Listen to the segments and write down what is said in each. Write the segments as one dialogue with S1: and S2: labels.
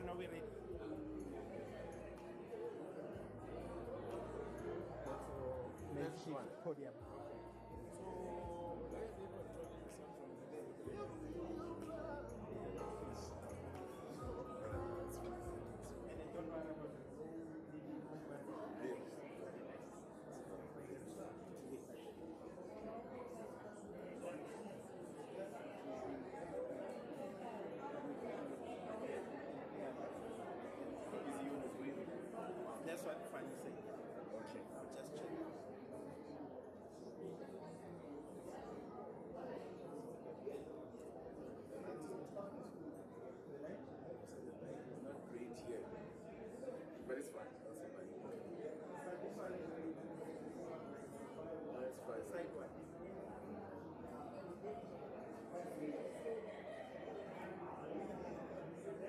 S1: are we ready?
S2: Makeshift podium.
S1: That's what Fanny said. Okay. I'll just check.
S3: Not great here, but it's fine. That's fine. That's fine.
S1: Side one.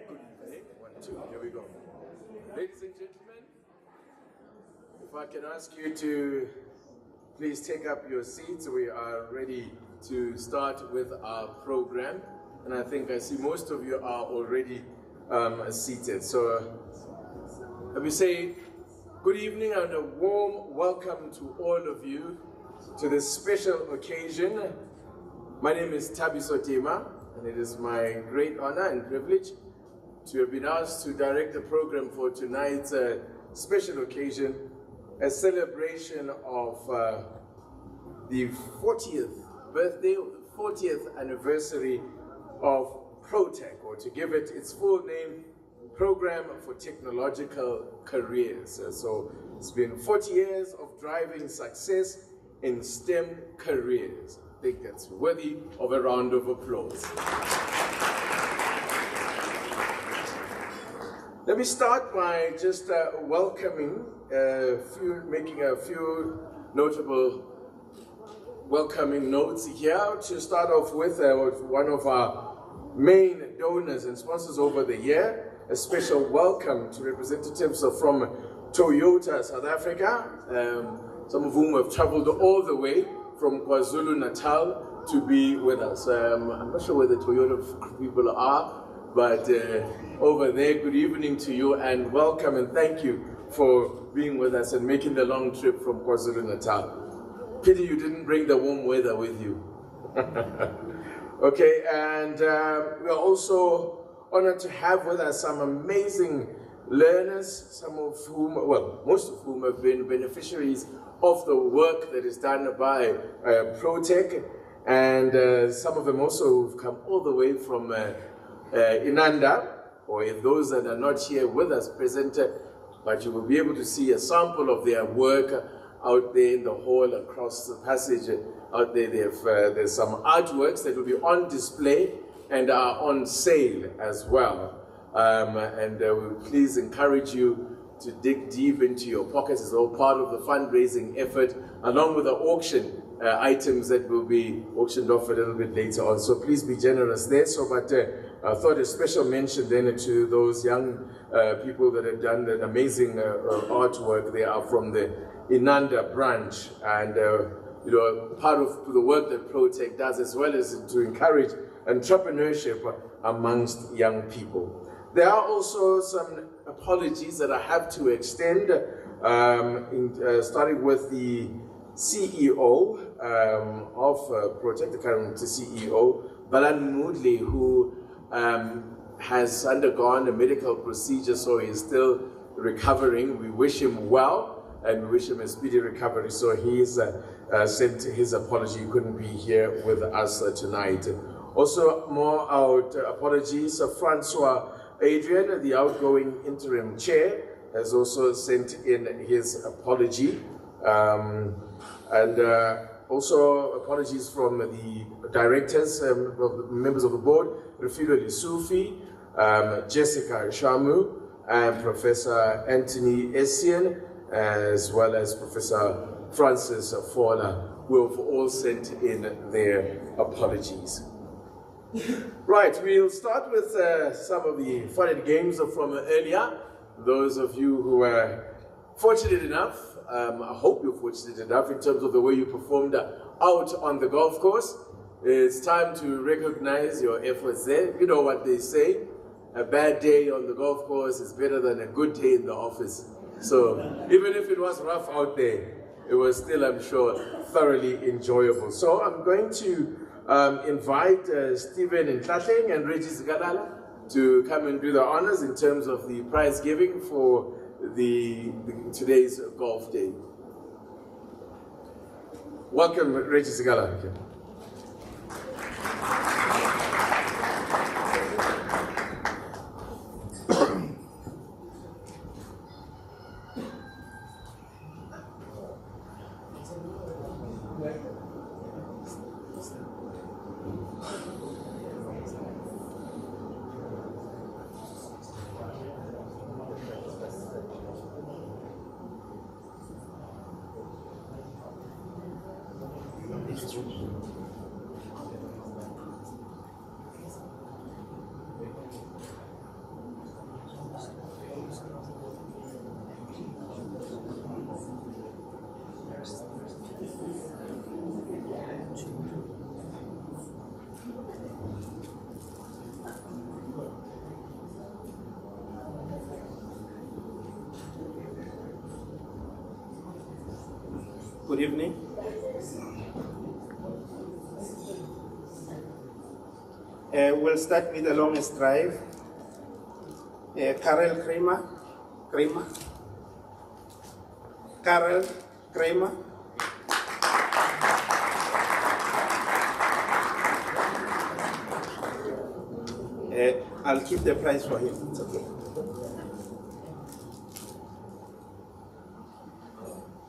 S3: Good evening. 1, 2. Here we go. Ladies and gentlemen, if I can ask you to please take up your seats, we are ready to start with our program. And I think I see most of you are already seated. So let me say good evening and a warm welcome to all of you to this special occasion. My name is Thabiso Tema, and it is my great honor and privilege to have been asked to direct the program for tonight's special occasion, a celebration of the 40th birthday, or the 40th anniversary of Protec, or to give it its full name, Program for Technological Careers. So it's been 40 years of driving success in STEM careers. I think that's worthy of a round of applause. Let me start by just welcoming making a few notable welcoming notes here. To start off with one of our main donors and sponsors over the year, a special welcome to representatives from Toyota South Africa, some of whom have traveled all the way from KwaZulu-Natal to be with us. I'm not sure where the Toyota people are, but over there, good evening to you and welcome and thank you for being with us and making the long trip from KwaZulu-Natal. Pity you didn't bring the warm weather with you. Okay, and we are also honored to have with us some amazing learners, some of whom, well, most of whom have been beneficiaries of the work that is done by Protec, and some of them also who've come all the way from Inanda, or if those that are not here with us present, but you will be able to see a sample of their work out there in the hall across the passage. Out there, there's some artworks that will be on display and are on sale as well. And we please encourage you to dig deep into your pockets. It's all part of the fundraising effort, along with the auction items that will be auctioned off a little bit later on. So please be generous there. So, but I thought a special mention then to those young people that have done that amazing artwork. They are from the Inanda branch, and you know, part of the work that Protec does, as well as to encourage entrepreneurship amongst young people. There are also some apologies that I have to extend, starting with the CEO of Protec, the current CEO, Balan Moodley, who has undergone a medical procedure, so he is still recovering. We wish him well and we wish him a speedy recovery. So he's sent his apology. He couldn't be here with us tonight. Also, more apologies. Francois Adrian, the outgoing interim chair, has also sent in his apology. Also apologies from the directors, members of the board, Rafilo Lisufi, Jessica Shamu, and Professor Anthony Essien, as well as Professor Francis Fola, who have all sent in their apologies. Right, we'll start with some of the fun and games from earlier. Those of you who were fortunate enough, I hope you're fortunate enough in terms of the way you performed out on the golf course. It's time to recognize your efforts there. You know what they say, a bad day on the golf course is better than a good day in the office. So even if it was rough out there, it was still, I'm sure, thoroughly enjoyable. So I'm going to invite Stephen Ntlatleng and Regis Gala to come and do the honors in terms of the prize giving for today's golf day. Welcome, Regis Gala.
S1: Good evening. We'll start with the longest drive. Karel Kramer. Karel Kramer. I'll keep the prize for him. It's okay.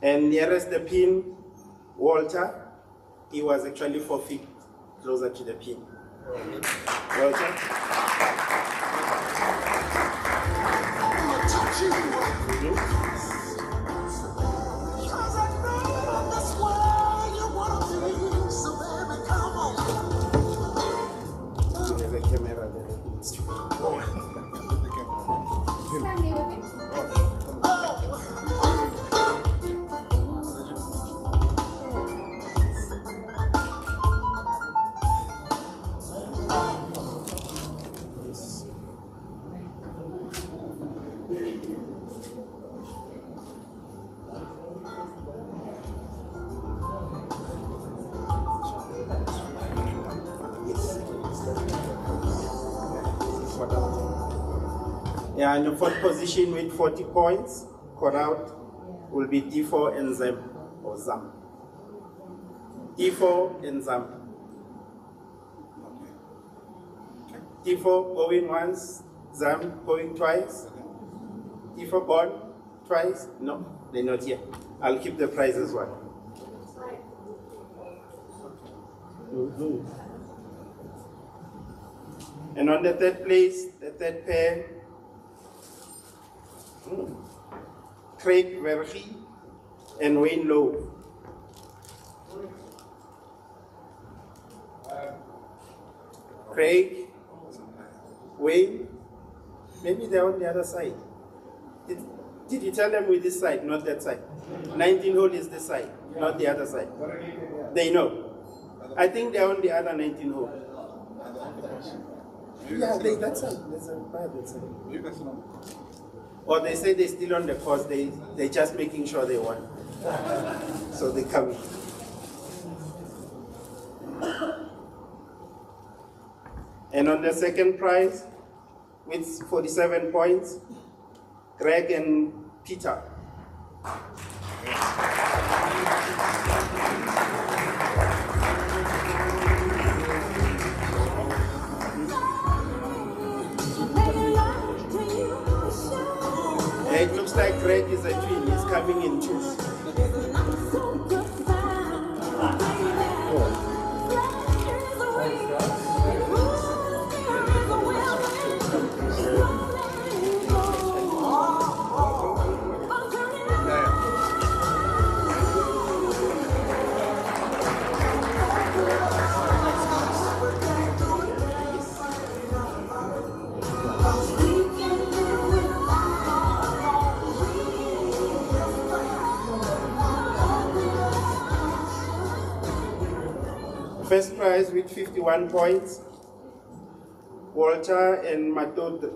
S1: And nearest the pin, Walter, he was actually 4 feet closer to the pin. Walter? There's a camera there. Yeah, in the fourth position with 40 points, caught out will be D4 and Zam, or Zam. D4 and Zam. D4 going once, Zam going twice. D4 gone twice? No, they're not here. I'll keep the prize as well. And on the third place, the third pair, Craig Vergie and Wayne Lowe. Craig, Wayne, maybe they're on the other side. Did you tell them with this side, not that side? 19 hole is this side, not the other side. They know. I think they're on the other 19 hole. Yeah, that side. There's a private side. Or they say they're still on the course, they're just making sure they won. So they come in. And on the second prize, with 47 points, Greg and Peter. It looks like Greg is a twin, he's coming in twos. First prize with 51 points, Walter and Matodzi.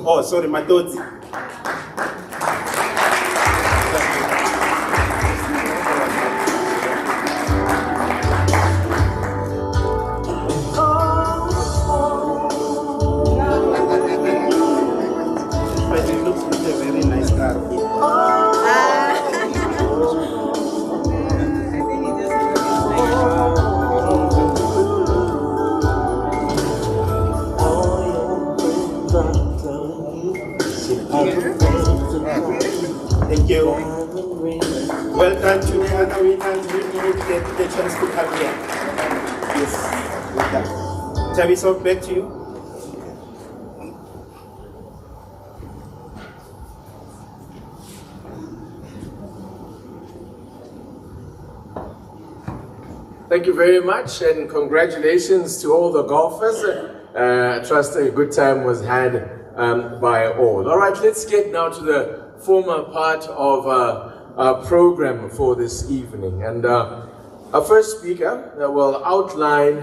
S1: Oh, sorry, Matodzi. But it looks like a very nice car. Thank you. Welcome to the other winners. We didn't get the chance to come here. Yes, welcome. Taviso, back to you.
S3: Thank you very much, and congratulations to all the golfers. I trust a good time was had by all. All right, let's get now to the former part of our program for this evening. And our first speaker will outline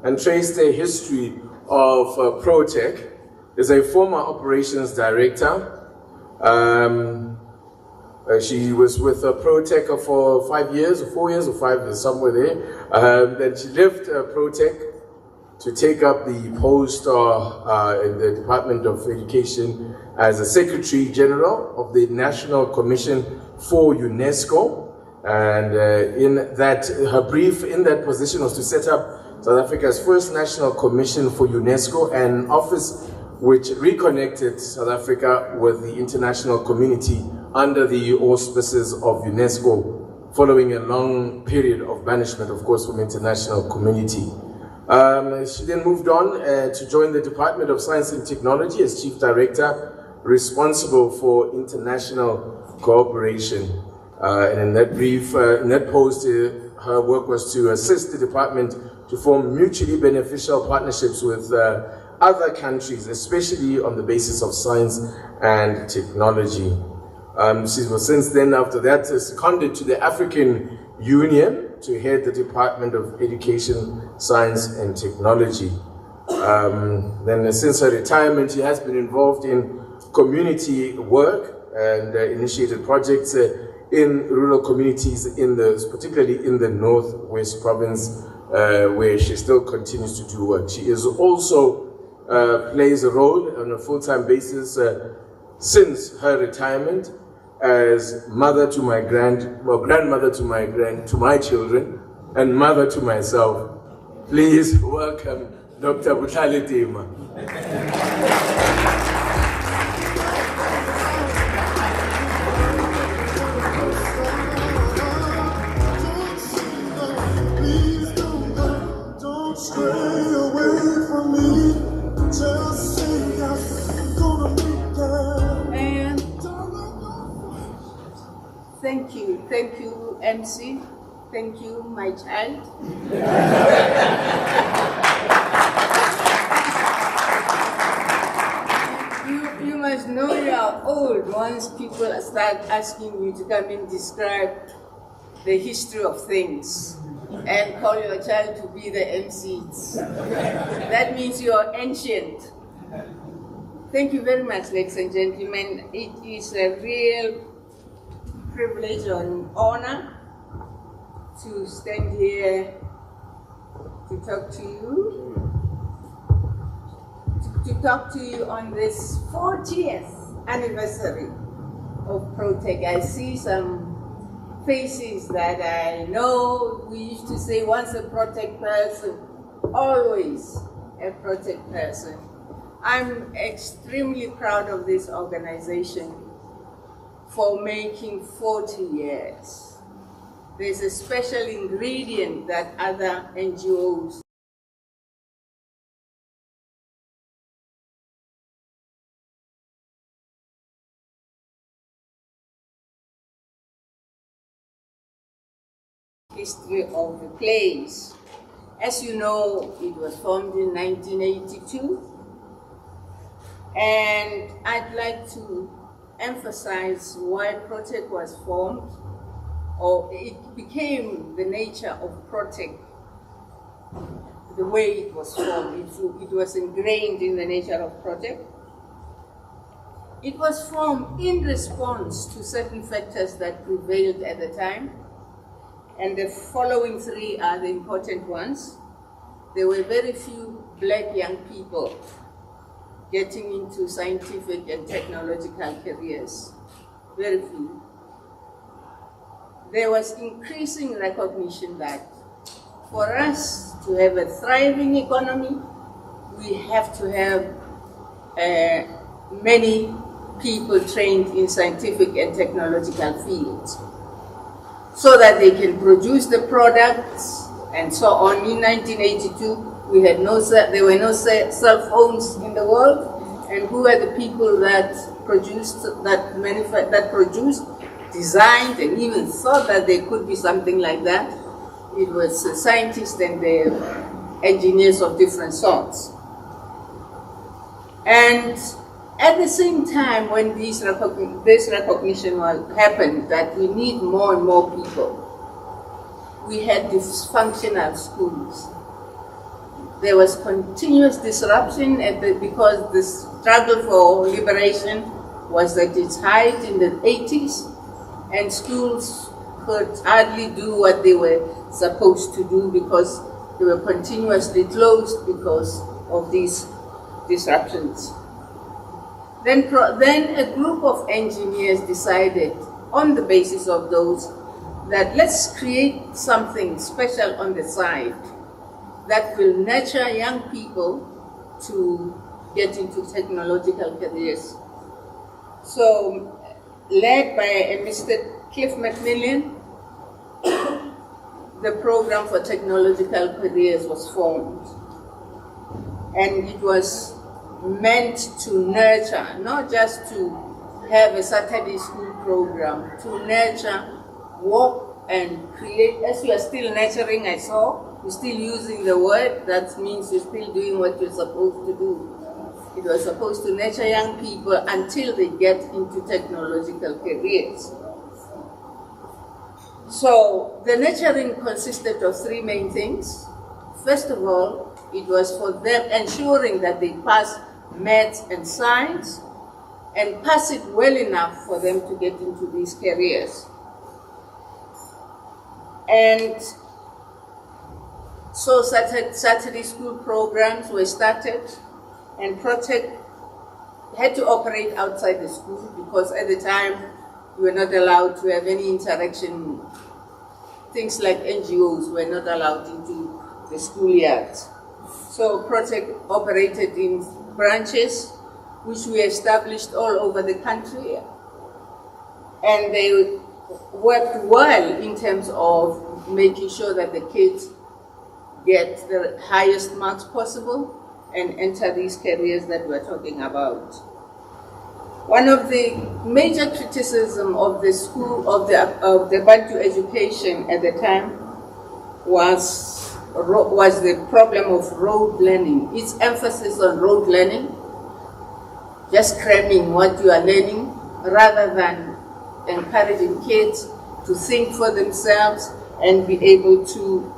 S3: and trace the history of Protec. Is a former operations director. She was with Protec for 5 years, or 4 years, or 5 years, somewhere there. Then she left Protec to take up the post in the Department of Education as a Secretary General of the National Commission for UNESCO. And in that, her brief in that position was to set up South Africa's first National Commission for UNESCO, an office which reconnected South Africa with the international community under the auspices of UNESCO, following a long period of banishment, of course, from international community. She then moved on to join the Department of Science and Technology as Chief Director, responsible for international cooperation. And in that brief, in that post, her work was to assist the department to form mutually beneficial partnerships with other countries, especially on the basis of science and technology. She was since then, after that, seconded to the African Union to head the Department of Education, Science and Technology. Then since her retirement, she has been involved in community work and initiated projects in rural communities, particularly in the Northwest Province, where she still continues to do work. She is also plays a role on a full-time basis since her retirement as mother to my grandmother to my children, and mother to myself. Please welcome Dr. Butlali Tima.
S2: Thank you, MC. Thank you, my child. You must know you are old once people start asking you to come and describe the history of things and call your child to be the MC. That means you are ancient. Thank you very much, ladies and gentlemen. It is a real privilege and honor to stand here to talk to you on this 40th anniversary of Protec. I see some faces that I know. We used to say once a Protec person, always a Protec person. I'm extremely proud of this organization for making 40 years. There's a special ingredient that other NGOs history of the place. As you know, it was formed in 1982, and I'd like to emphasize why Protec was formed, or it became the nature of Protec the way it was formed. It was ingrained in the nature of Protec. It was formed in response to certain factors that prevailed at the time, and the following three are the important ones. There were very few black young people getting into scientific and technological careers, very few. There was increasing recognition that for us to have a thriving economy, we have to have many people trained in scientific and technological fields so that they can produce the products and so on. In 1982, there were no cell phones in the world, and who were the people that produced, designed, and even thought that there could be something like that? It was scientists and engineers of different sorts. And at the same time, when this recognition happened that we need more and more people, we had dysfunctional schools. There was continuous disruption because the struggle for liberation was at its height in the 80s, and schools could hardly do what they were supposed to do because they were continuously closed because of these disruptions. Then a group of engineers decided, on the basis of those, that let's create something special on the side that will nurture young people to get into technological careers. So, led by Mr. Cliff McMillan, the program for technological careers was formed. And it was meant to nurture, not just to have a Saturday school program, to nurture, work and create. As you are still nurturing, I saw, you're still using the word, that means you're still doing what you're supposed to do. It was supposed to nurture young people until they get into technological careers. So the nurturing consisted of three main things. First of all, it was for them ensuring that they pass maths and science and pass it well enough for them to get into these careers. And so Saturday school programs were started, and Protec had to operate outside the school because at the time you were not allowed to have any interaction. Things like NGOs were not allowed into the schoolyards. So Protec operated in branches which we established all over the country, and they worked well in terms of making sure that the kids get the highest marks possible and enter these careers that we're talking about. One of the major criticism of the school, of the Bantu education at the time was the problem of rote learning. Its emphasis on rote learning, just cramming what you are learning, rather than encouraging kids to think for themselves and be able to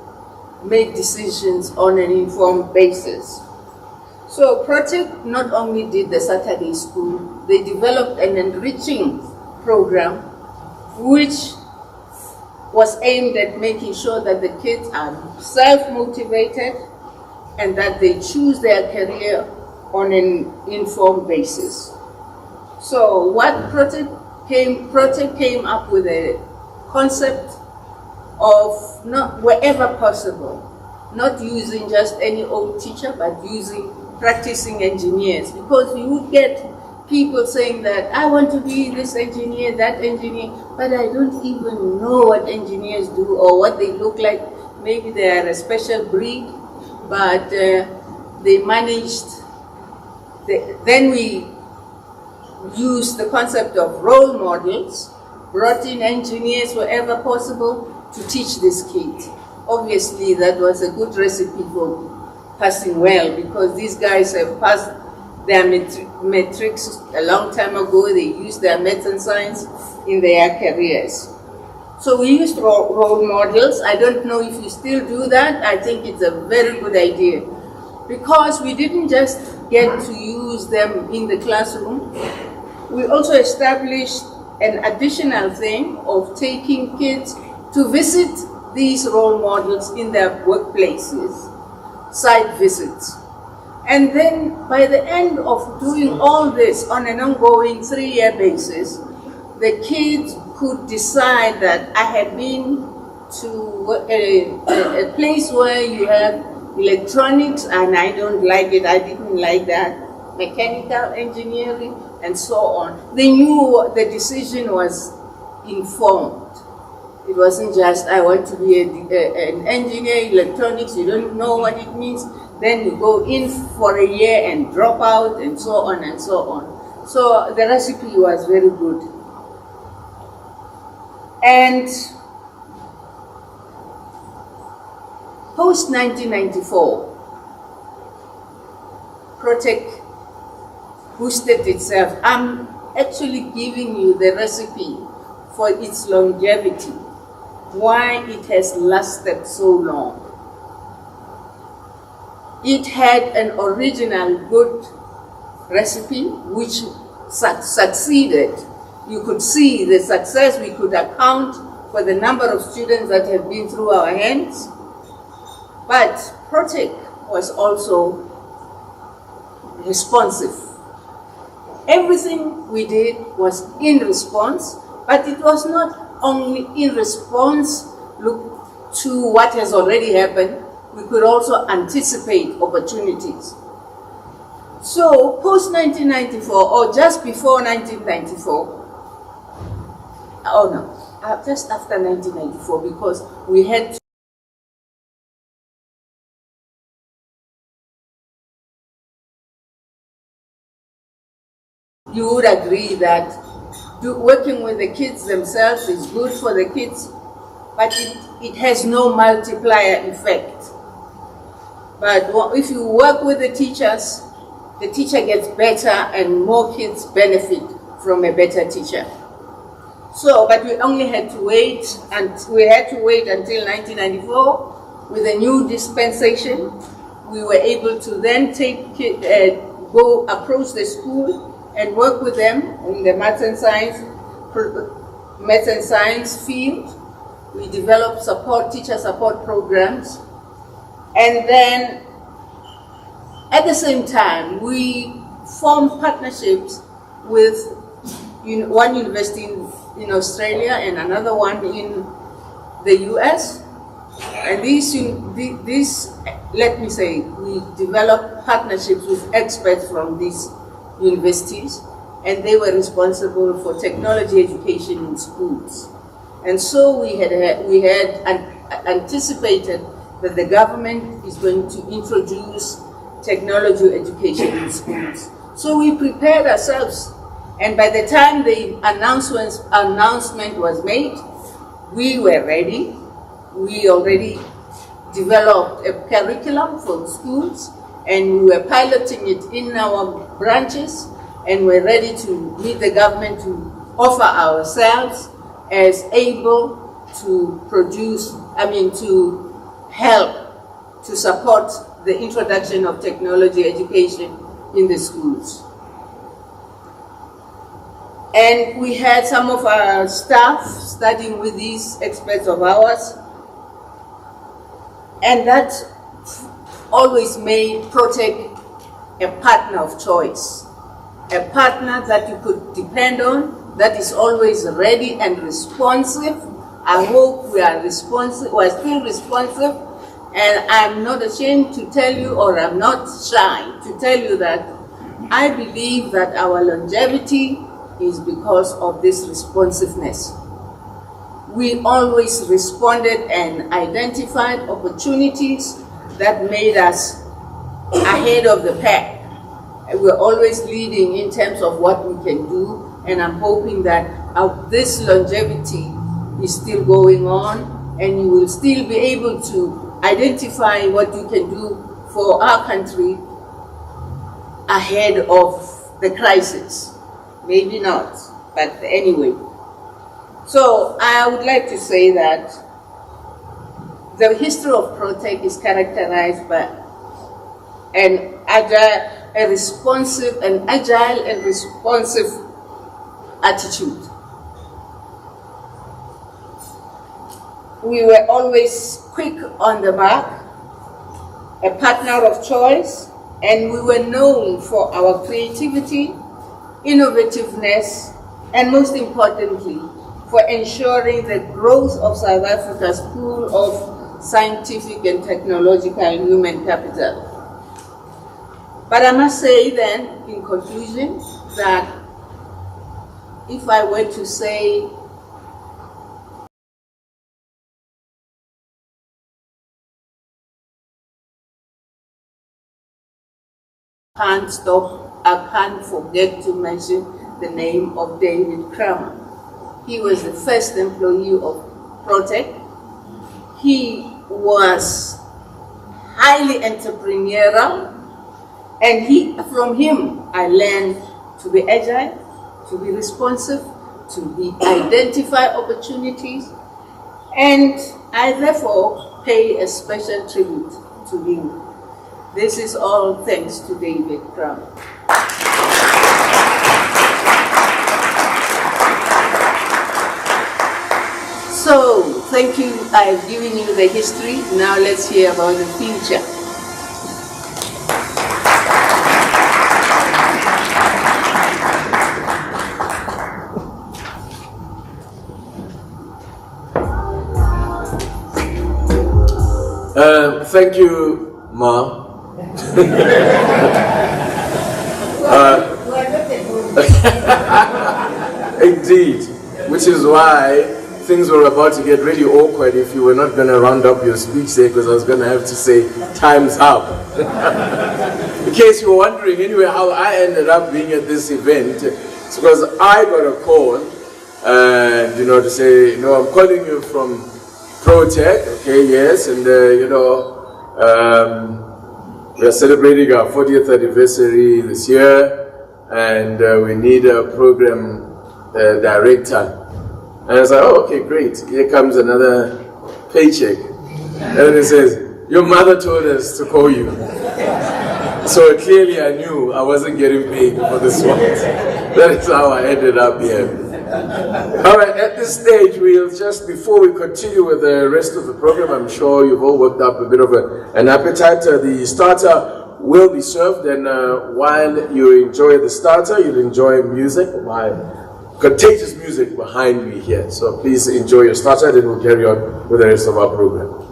S2: make decisions on an informed basis. So Protec not only did the Saturday school, they developed an enriching program which was aimed at making sure that the kids are self-motivated and that they choose their career on an informed basis. So what Protec came up with a concept of, not wherever possible, not using just any old teacher, but using practicing engineers, because you would get people saying that I want to be this engineer, that engineer, but I don't even know what engineers do or what they look like. Maybe they are a special breed, but they managed. Then we used the concept of role models, brought in engineers wherever possible to teach this kid. Obviously, that was a good recipe for passing well, because these guys have passed their matrix a long time ago. They used their maths and science in their careers. So we used role models. I don't know if you still do that. I think it's a very good idea, because we didn't just get to use them in the classroom. We also established an additional thing of taking kids to visit these role models in their workplaces, site visits. And then by the end of doing all this on an ongoing 3-year basis, the kids could decide that I had been to a place where you have electronics and I don't like it, I didn't like that, mechanical engineering and so on. They knew the decision was informed. It wasn't just, I want to be an engineer, electronics, you don't know what it means, then you go in for a year and drop out and so on and so on. So the recipe was very good. And post-1994, Protec boosted itself. I'm actually giving you the recipe for its longevity, why it has lasted so long. It had an original good recipe which succeeded. You could see the success. We could account for the number of students that have been through our hands. But Protec was also responsive. Everything we did was in response, but it was not only in response to what has already happened, we could also anticipate opportunities. So post-1994, or just before 1994, just after 1994, because we had to you would agree that working with the kids themselves is good for the kids, but it has no multiplier effect. But if you work with the teachers, the teacher gets better and more kids benefit from a better teacher. So, but we only had to wait, and we had to wait until 1994 with a new dispensation. We were able to then go approach the school and work with them in the maths and science field. We developed teacher support programs. And then at the same time, we formed partnerships with one university in Australia and another one in the US. And let me say, we developed partnerships with experts from these universities, and they were responsible for technology education in schools. And so we had anticipated that the government is going to introduce technology education in schools. So we prepared ourselves, and by the time the announcement was made, we were ready. We already developed a curriculum for schools, and we were piloting it in our branches, and we're ready to meet the government to offer ourselves as able to to help to support the introduction of technology education in the schools. And we had some of our staff studying with these experts of ours, and that always made Protec a partner of choice, a partner that you could depend on, that is always ready and responsive. I hope we are responsive, we are still responsive, and I'm not ashamed to tell you, or I'm not shy to tell you, that I believe that our longevity is because of this responsiveness. We always responded and identified opportunities that made us ahead of the pack. We're always leading in terms of what we can do, and I'm hoping that this longevity is still going on, and you will still be able to identify what you can do for our country ahead of the crisis. Maybe not, but anyway. So I would like to say that the history of Protec is characterized by an agile, responsive and responsive attitude. We were always quick on the mark, a partner of choice, and we were known for our creativity, innovativeness, and most importantly, for ensuring the growth of South Africa's pool of scientific and technological and human capital. But I must say then, in conclusion, that if I were to say can't stop, I can't forget to mention the name of David Kramer. He was the first employee of Protec. He was highly entrepreneurial, and from him I learned to be agile, to be responsive, to identify opportunities, and I therefore pay a special tribute to him. This is all thanks to David Kramer. So, thank you. I've given you the history. Now let's hear about the future.
S3: Thank you, Ma. Indeed, which is why things were about to get really awkward if you were not going to round up your speech there, because I was going to have to say, time's up. In case you were wondering anyway how I ended up being at this event, it's because I got a call, and to say, I'm calling you from Protec, okay, yes, and we are celebrating our 40th anniversary this year, and we need a program director. And I was like, oh, okay, great. Here comes another paycheck. And it says, your mother told us to call you. So clearly I knew I wasn't getting paid for this one. That is how I ended up here. All right, at this stage, we'll just, before we continue with the rest of the program, I'm sure you've all worked up a bit of an appetite. The starter will be served, and while you enjoy the starter, you'll enjoy music, my contagious music behind me here. So please enjoy your starter, and we'll carry on with the rest of our program.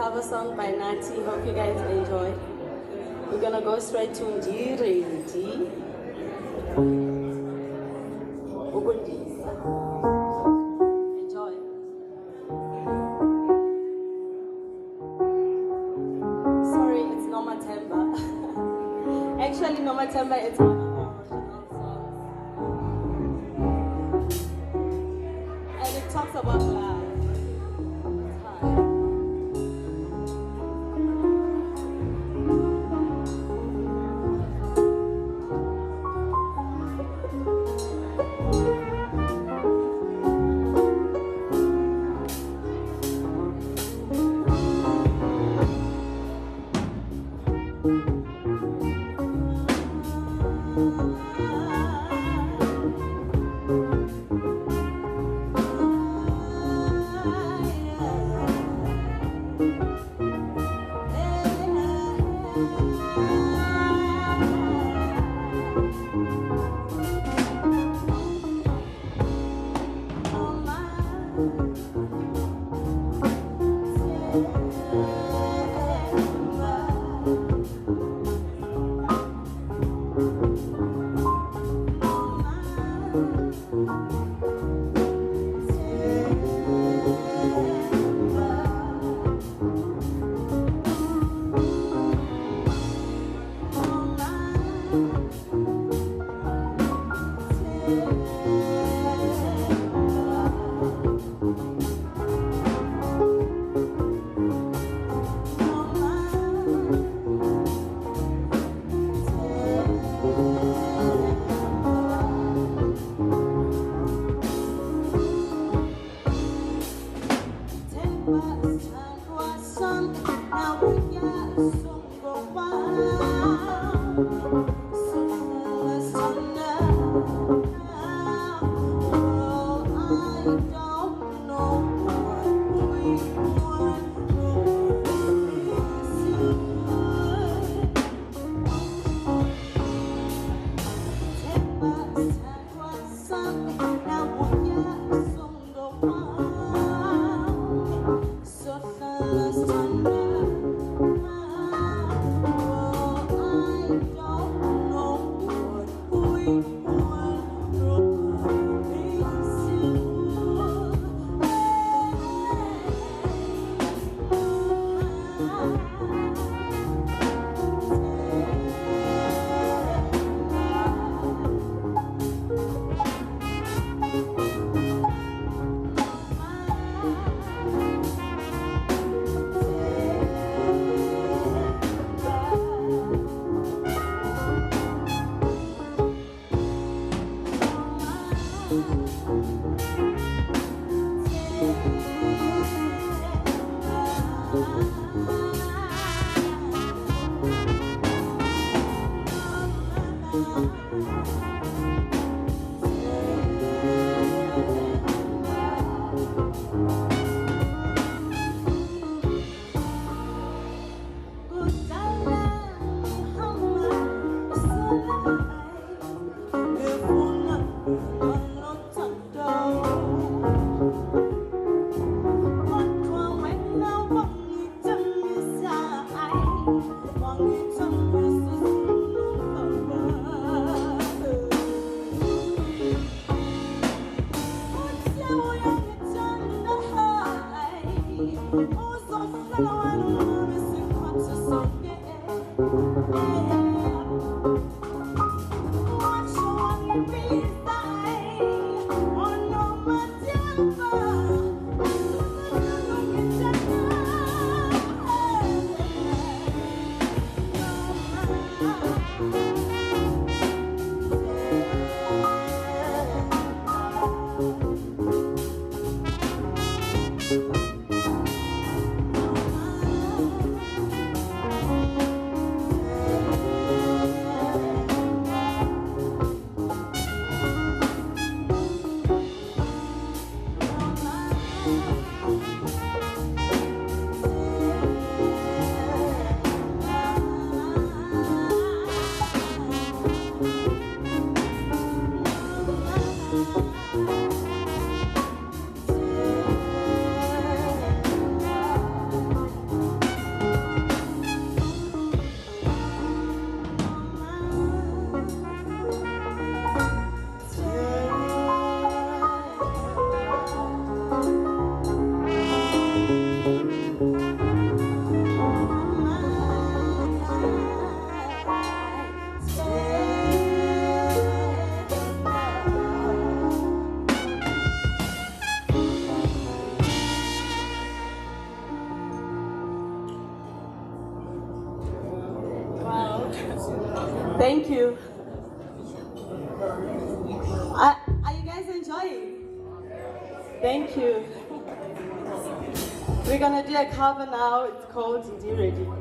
S4: cover song by Nati. Hope you guys enjoy. We're gonna go straight to Ndiri. Enjoy. Sorry, it's Noma Temba. Actually, Noma Temba is one of our original songs. And it talks about love. Thank you. Are you guys enjoying? Thank you. We're gonna do a cover now. It's called eNitiate.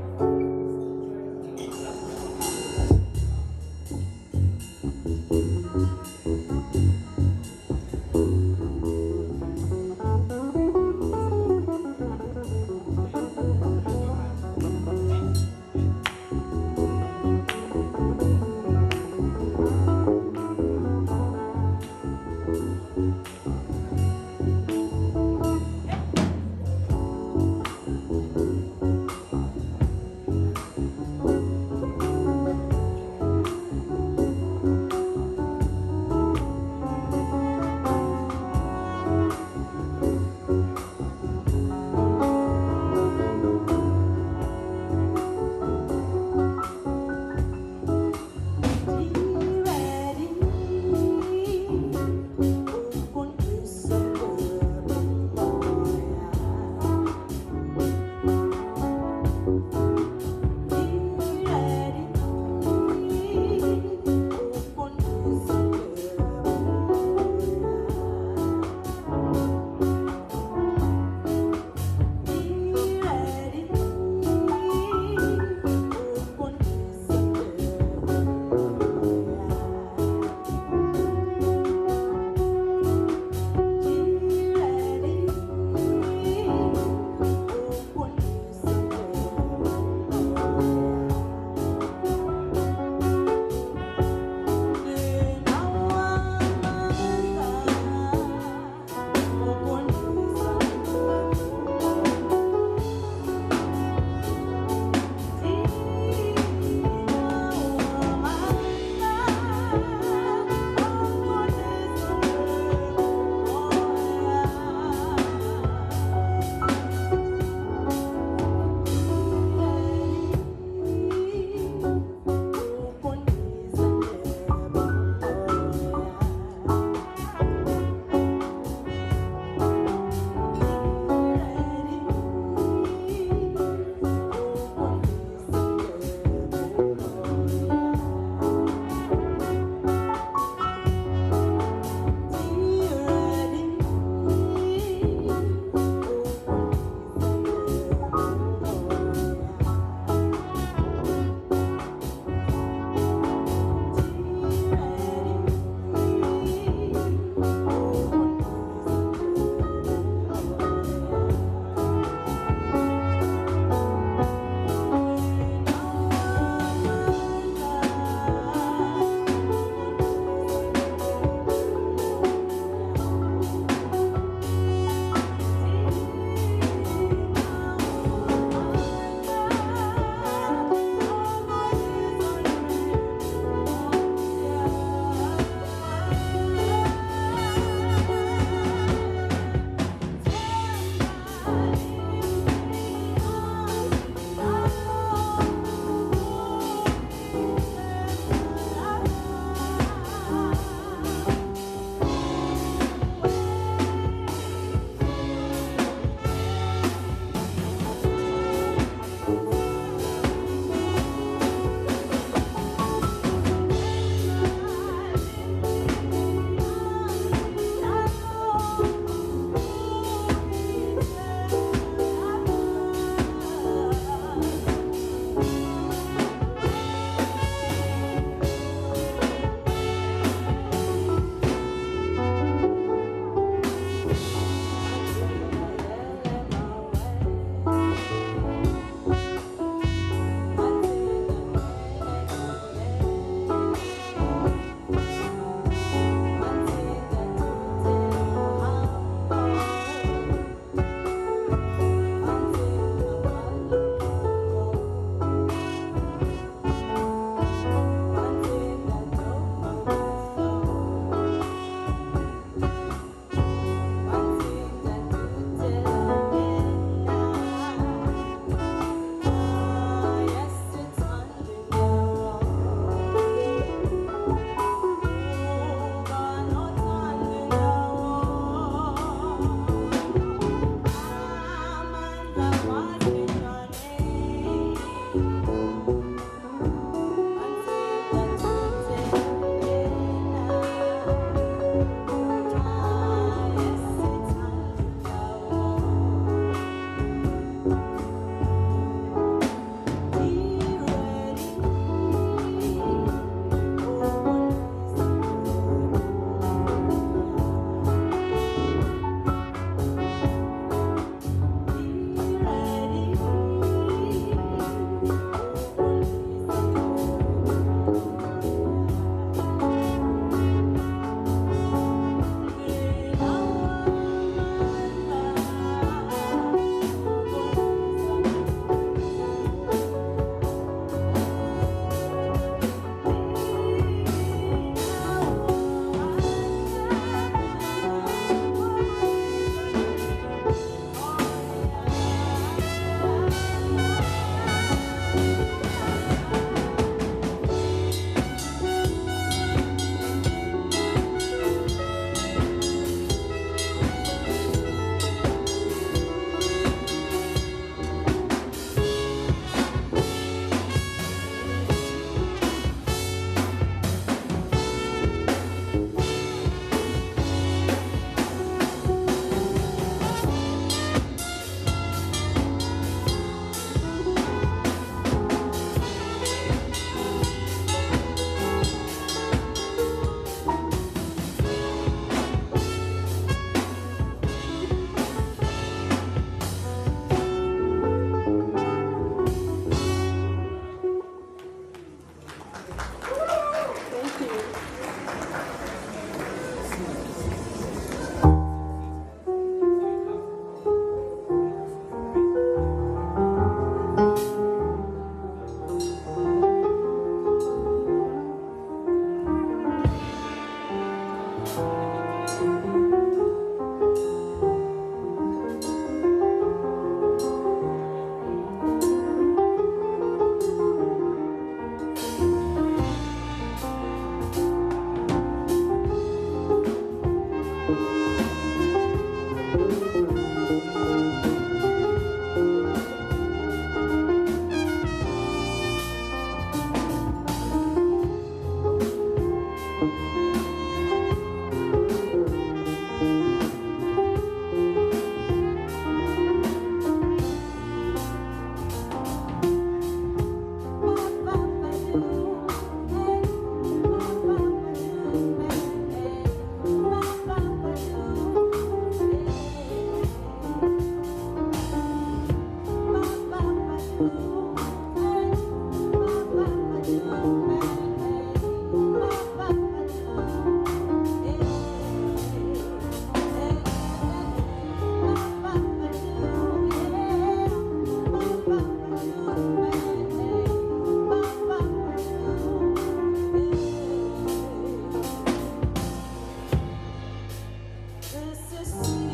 S4: The sun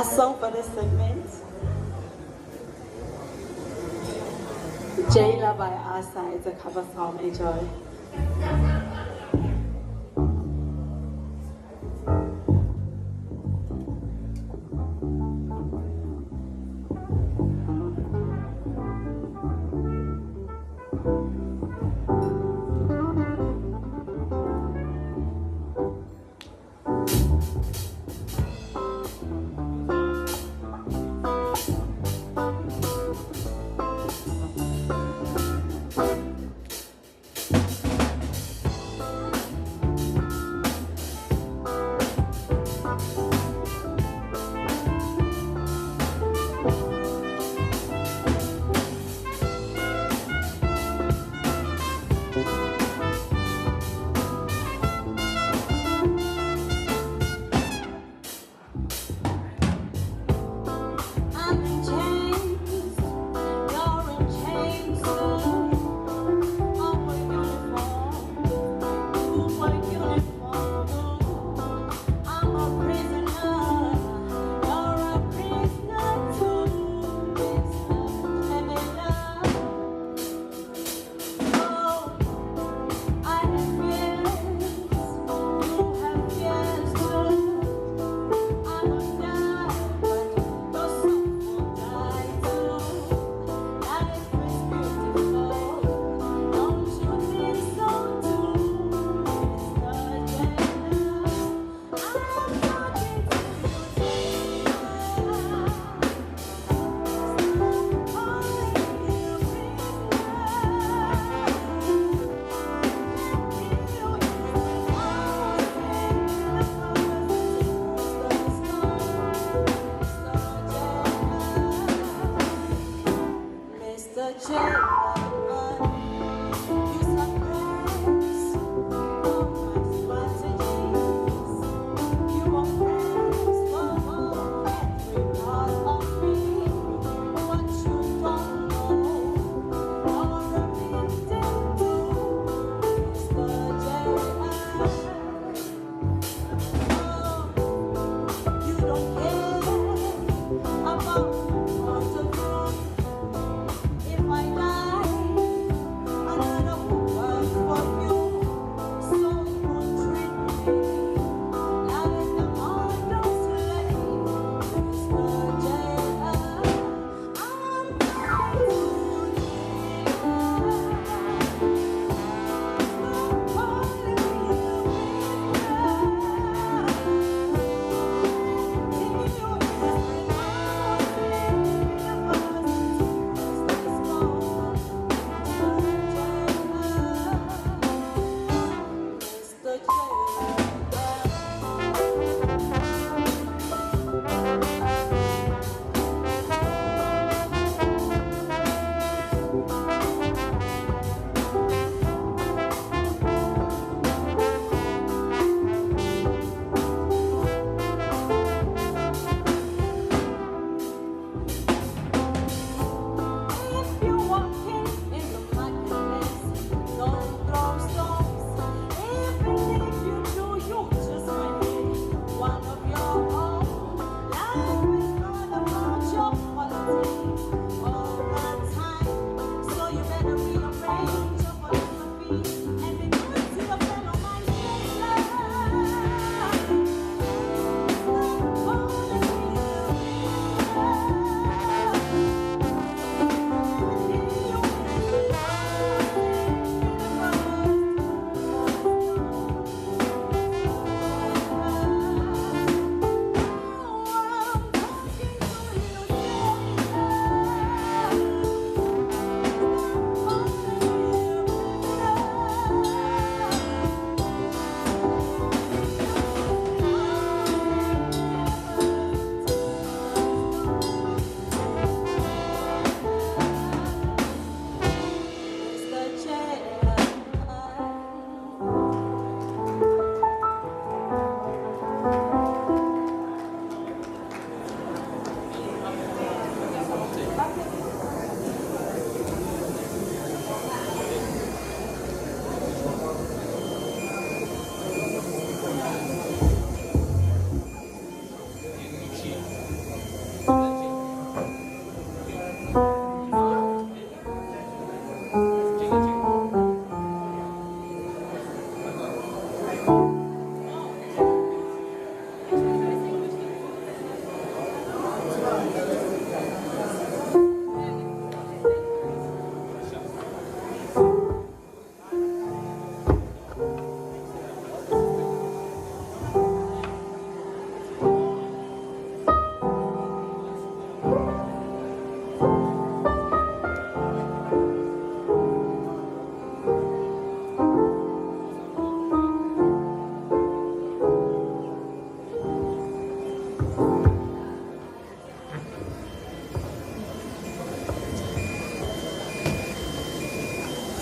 S4: last song for this segment. Gala by Asa. It's a cover song. Enjoy.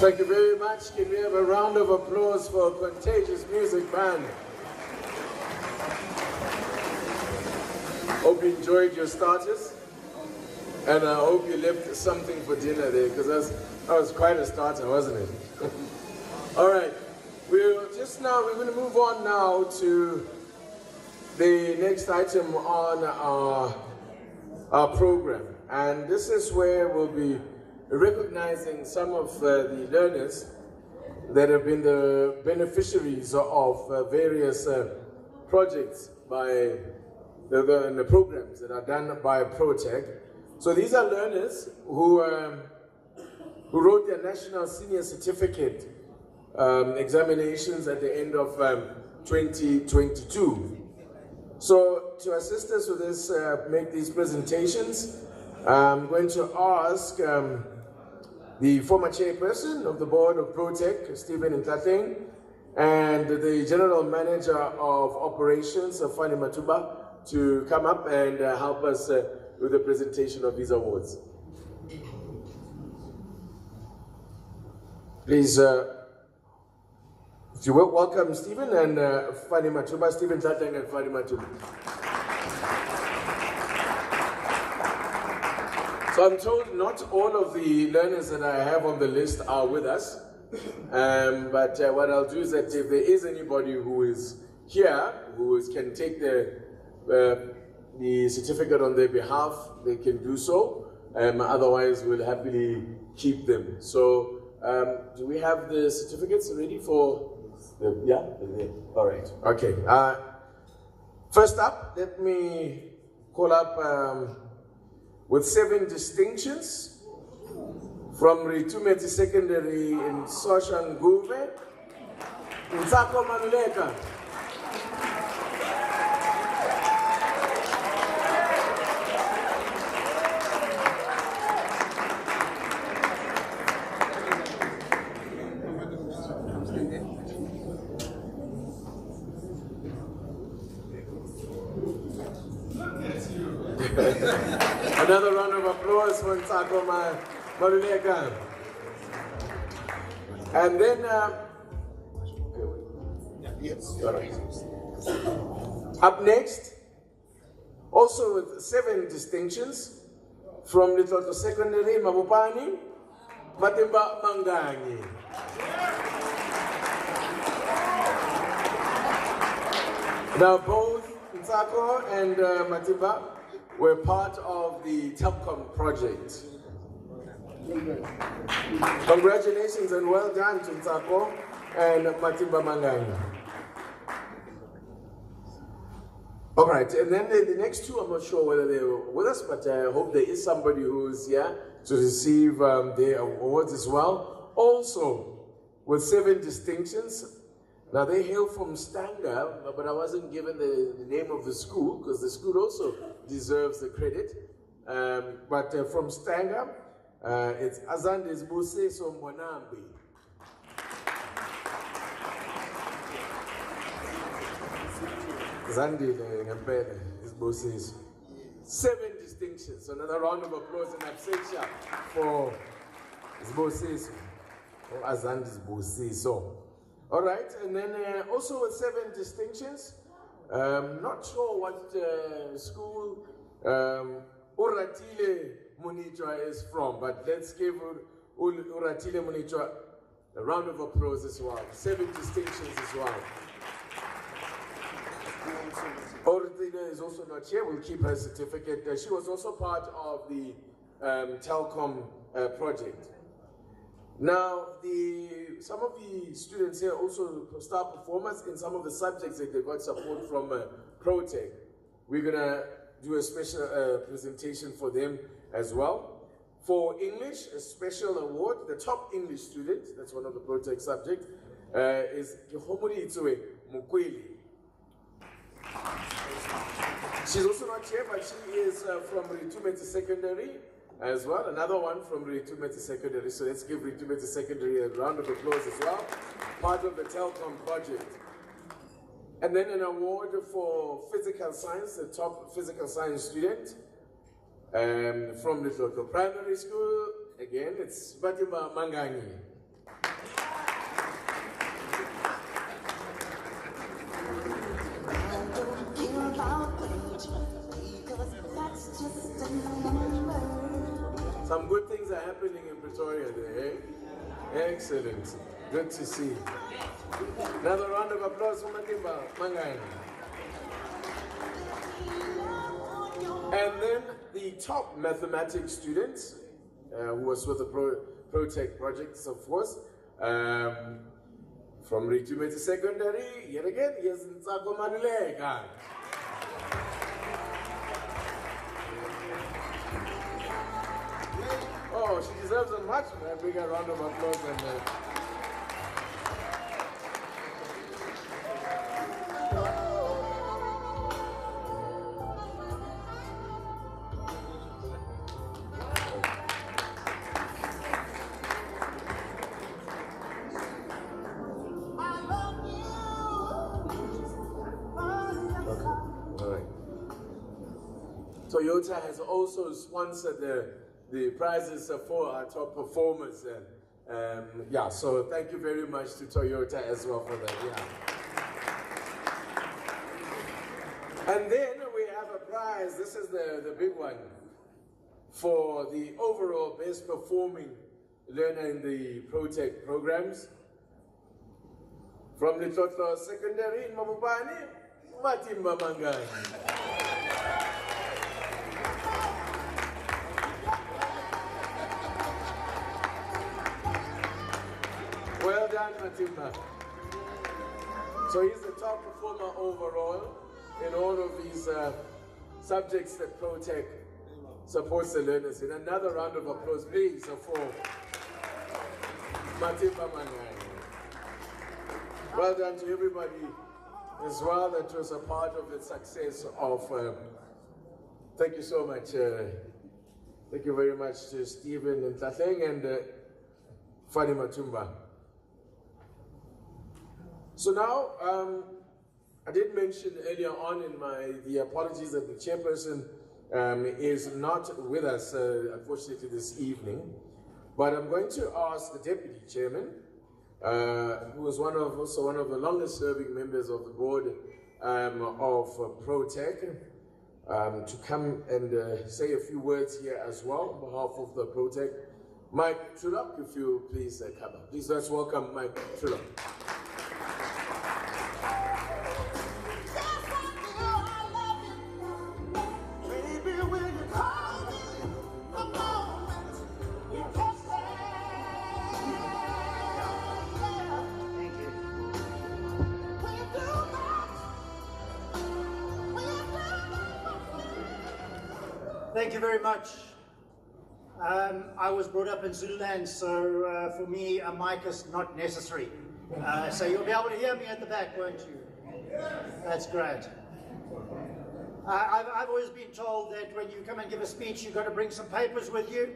S3: Thank you very much. Can we have a round of applause for Contagious Music Band? Hope you enjoyed your starters. And I hope you left something for dinner there, because that was quite a starter, wasn't it? All right. We're going to move on now to the next item on our program. And this is where we'll be recognizing some of the learners that have been the beneficiaries of various projects by the programs that are done by Protec. So these are learners who wrote their National Senior Certificate examinations at the end of 2022. So to assist us with this, make these presentations, I'm going to ask the former chairperson of the board of Protec, Stephen Ntlateng, and the general manager of operations, Fanny Matuba, to come up and help us with the presentation of these awards. Please, if you will, welcome Stephen and Fanny Matuba, Stephen Ntlateng and Fanny Matuba. So I'm told not all of the learners that I have on the list are with us, but what I'll do is that if there is anybody who is here, who can take the certificate on their behalf, they can do so. Otherwise, we'll happily keep them. So do we have the certificates ready for yeah? All right. Okay. First up, let me call up with 7 distinctions from Ritumeti Secondary in Soshanguve, Nsako Manuleka. Another round of applause for Nsako Manuleka. And then, yes, all right. Up next, also with 7 distinctions from Little Secondary, Mabupani, Matimba Manganyi. Now both Nsako and Matimba were part of the Telkom project. Congratulations and well done to Nsako and Matimba Manganyi. All right, and then the next 2, I'm not sure whether they're with us, but I hope there is somebody who's here to receive their awards as well. Also, with 7 distinctions. Now they hail from Stanger, but I wasn't given the name of the school, because the school also deserves the credit. But from Stanger, it's Azandes Buseso Mwanambi. Zandi Ngambele is Buseso. 7 distinctions. So another round of applause in absentia for Buseso, or Azandes Buseso. All right, and then also with 7 distinctions, not sure what school Uratile Munichwa is from, but let's give Uratile Munichwa a round of applause as well. 7 distinctions as well. Uratile is also not here, we'll keep her certificate. She was also part of the Telkom project. Now, some of the students here also star performers in some of the subjects that they got support from Protec. We're gonna do a special presentation for them as well. For English, a special award, the top English student, that's one of the Protec subjects, is Kihomuri Itsue Mukweli. She's also not here, but she is from Ritumeti Secondary as well. Another one from Ritumeti Secondary. So let's give Ritumeti Secondary a round of applause as well. Part of the Telkom project. And then an award for physical science, the top physical science student from the local primary school. Again, it's Matimba Manganyi. happening in Pretoria there, eh? Excellent. Good to see. Another round of applause for Matimba Mangani. And then the top mathematics students, who was with the Protec projects, of course, from Ritumeti Secondary, yet again, yes, Ntsako Manulega. Oh, she deserves a much bigger round of applause than that. Toyota has also sponsored the prizes for our top performers. Yeah, so thank you very much to Toyota as well for that. Yeah. And then we have a prize. This is the big one for the overall best performing learner in the Protec programs. From the Tlotlo Secondary in Mabubani, Matimba Mangani. Well done, Matimba. So he's the top performer overall in all of these subjects that Protec supports the learners in. Another round of applause, please, for Matimba Mangani. Well done to everybody as well that was a part of the success of. Thank you so much. Thank you very much to Stephen and Tlatleng and Fanny Matumba. So now, I did mention earlier on in the apologies that the chairperson is not with us, unfortunately, this evening. But I'm going to ask the deputy chairman, who is also one of the longest serving members of the board of Protec, to come and say a few words here as well on behalf of the Protec. Mike Trulop, if you please come up. Please let's welcome Mike Trulop.
S5: Thank you very much. I was brought up in Zululand, so for me a mic is not necessary. So you'll be able to hear me at the back, won't you? That's great. I've always been told that when you come and give a speech, you've got to bring some papers with you.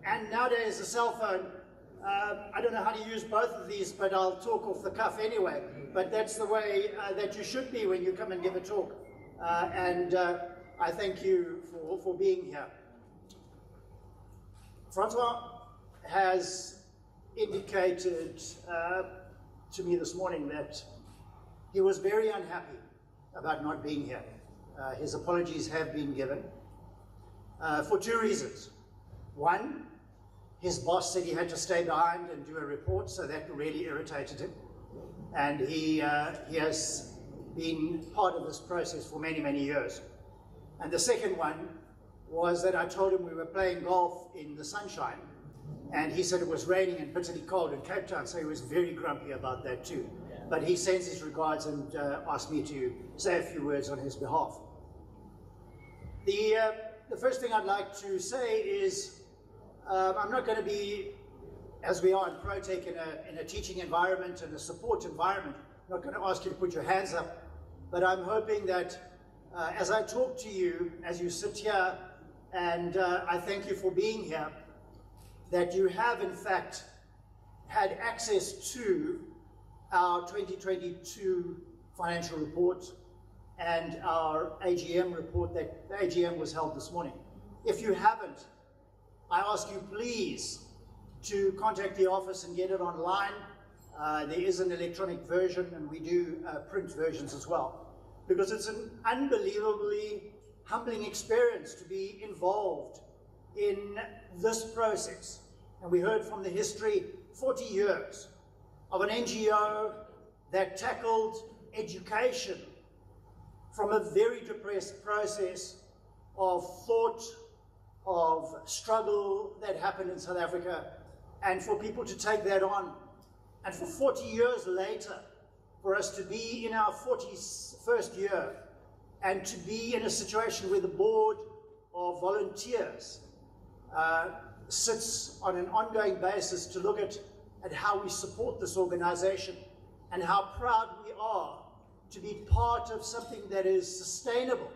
S5: And nowadays a cell phone, I don't know how to use both of these, but I'll talk off the cuff anyway. But that's the way that you should be when you come and give a talk. I thank you for being here. Francois has indicated to me this morning that he was very unhappy about not being here. His apologies have been given for two reasons. One, his boss said he had to stay behind and do a report, so that really irritated him. And he has been part of this process for many, many years. And the second one was that I told him we were playing golf in the sunshine, and he said it was raining and bitterly cold in Cape Town, so he was very grumpy about that too. But he sends his regards and asked me to say a few words on his behalf. The first thing I'd like to say is I'm not going to be, as we are in Protec, in a teaching environment and a support environment, I'm not going to ask you to put your hands up, but I'm hoping that as I talk to you, as you sit here, and I thank you for being here, that you have in fact had access to our 2022 financial report and our AGM report. That the AGM was held this morning. If you haven't, I ask you please to contact the office and get it online. There is an electronic version, and we do print versions as well. Because it's an unbelievably humbling experience to be involved in this process. And we heard from the history, 40 years of an NGO that tackled education from a very depressed process of thought, of struggle that happened in South Africa, and for people to take that on. And for 40 years later, for us to be in our 41st year and to be in a situation where the board of volunteers sits on an ongoing basis to look at how we support this organization and how proud we are to be part of something that is sustainable.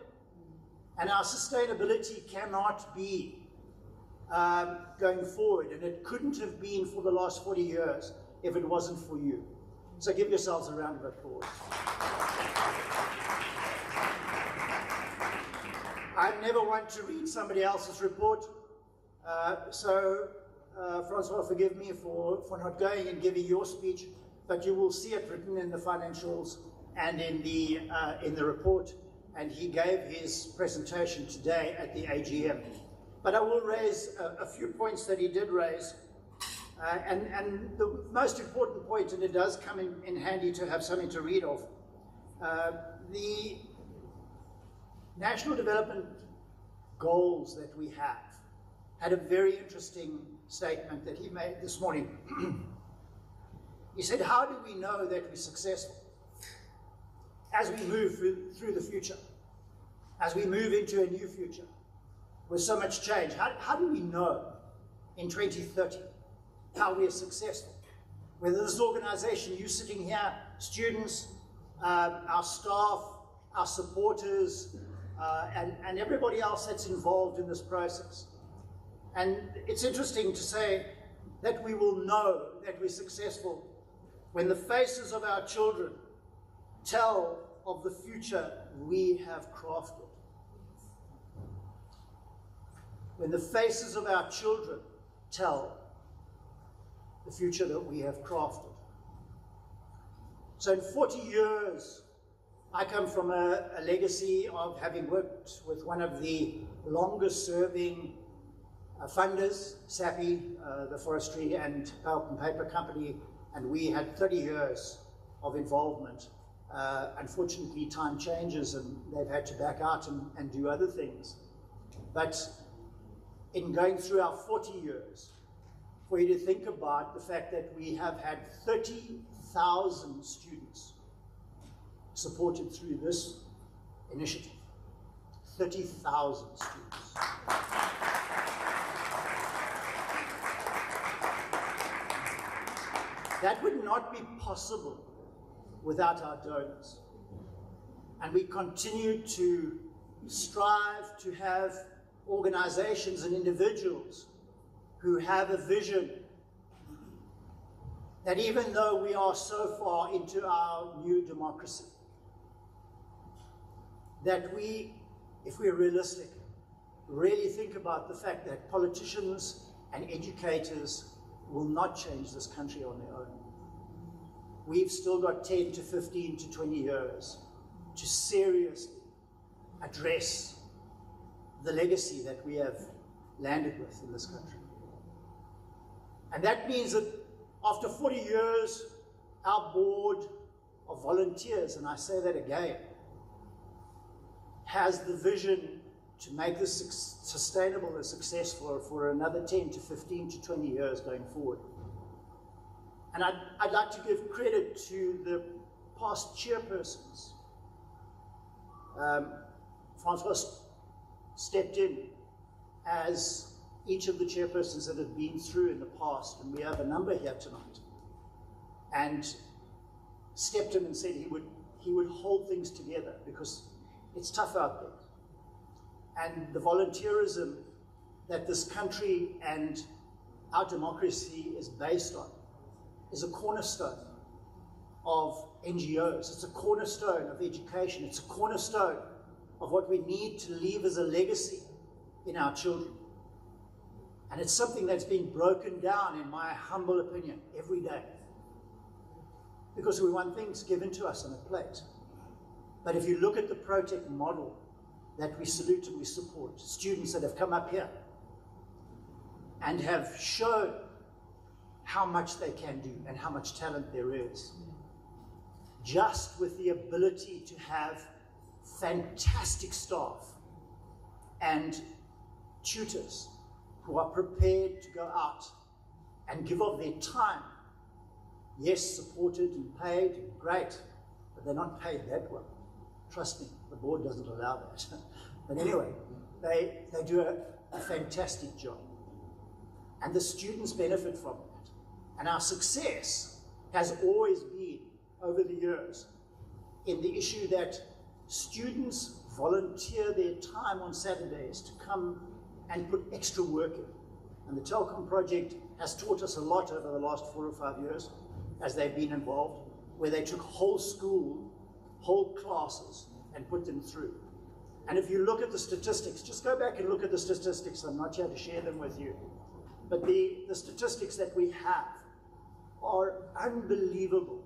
S5: And our sustainability cannot be going forward, and it couldn't have been for the last 40 years if it wasn't for you. So give yourselves a round of applause. I'm never one to read somebody else's report, Francois, forgive me for not going and giving your speech, but you will see it written in the financials and in the report, and he gave his presentation today at the AGM. But I will raise a few points that he did raise, and the most important point, and it does come in handy to have something to read off, the National Development Goals that we have had a very interesting statement that he made this morning. He said, how do we know that we're successful as we move through the future, as we move into a new future with so much change? How do we know in 2030 how we are successful? Whether this organization, you sitting here, students, our staff, our supporters, and everybody else that's involved in this process. And it's interesting to say that we will know that we're successful when the faces of our children tell of the future we have crafted. When the faces of our children tell the future that we have crafted. So in 40 years, I come from a legacy of having worked with one of the longest serving funders, SAPI, the Forestry and Pulp and Paper Company, and we had 30 years of involvement. Unfortunately, time changes and they've had to back out and do other things. But in going through our 40 years, for you to think about the fact that we have had 30,000 students supported through this initiative. 30,000 students. That would not be possible without our donors. And we continue to strive to have organizations and individuals who have a vision that even though we are so far into our new democracy, that we, if we're realistic, really think about the fact that politicians and educators will not change this country on their own. We've still got 10 to 15 to 20 years to seriously address the legacy that we have landed with in this country. And that means that after 40 years, our board of volunteers, and I say that again, has the vision to make this sustainable and successful for another 10 to 15 to 20 years going forward. And I'd like to give credit to the past chairpersons. Francois stepped in as each of the chairpersons that have been through in the past, and we have a number here tonight, and stepped in and said he would hold things together because it's tough out there. And the volunteerism that this country and our democracy is based on is a cornerstone of NGOs. It's a cornerstone of education. It's a cornerstone of what we need to leave as a legacy in our children. And it's something that's been broken down, in my humble opinion, every day. Because we want things given to us on a plate. But if you look at the Protec model that we salute and we support, students that have come up here and have shown how much they can do and how much talent there is. Just with the ability to have fantastic staff and tutors who are prepared to go out and give of their time. Yes, supported and paid, great, but they're not paid that well. Trust me, the board doesn't allow that. But anyway, they do a fantastic job. And the students benefit from that. And our success has always been, over the years, in the issue that students volunteer their time on Saturdays to come and put extra work in. And the Telkom project has taught us a lot over the last 4 or 5 years as they've been involved, where they took whole school, whole classes, and put them through. And if you look at the statistics, just go back and look at the statistics. I'm not here to share them with you. But the statistics that we have are unbelievable,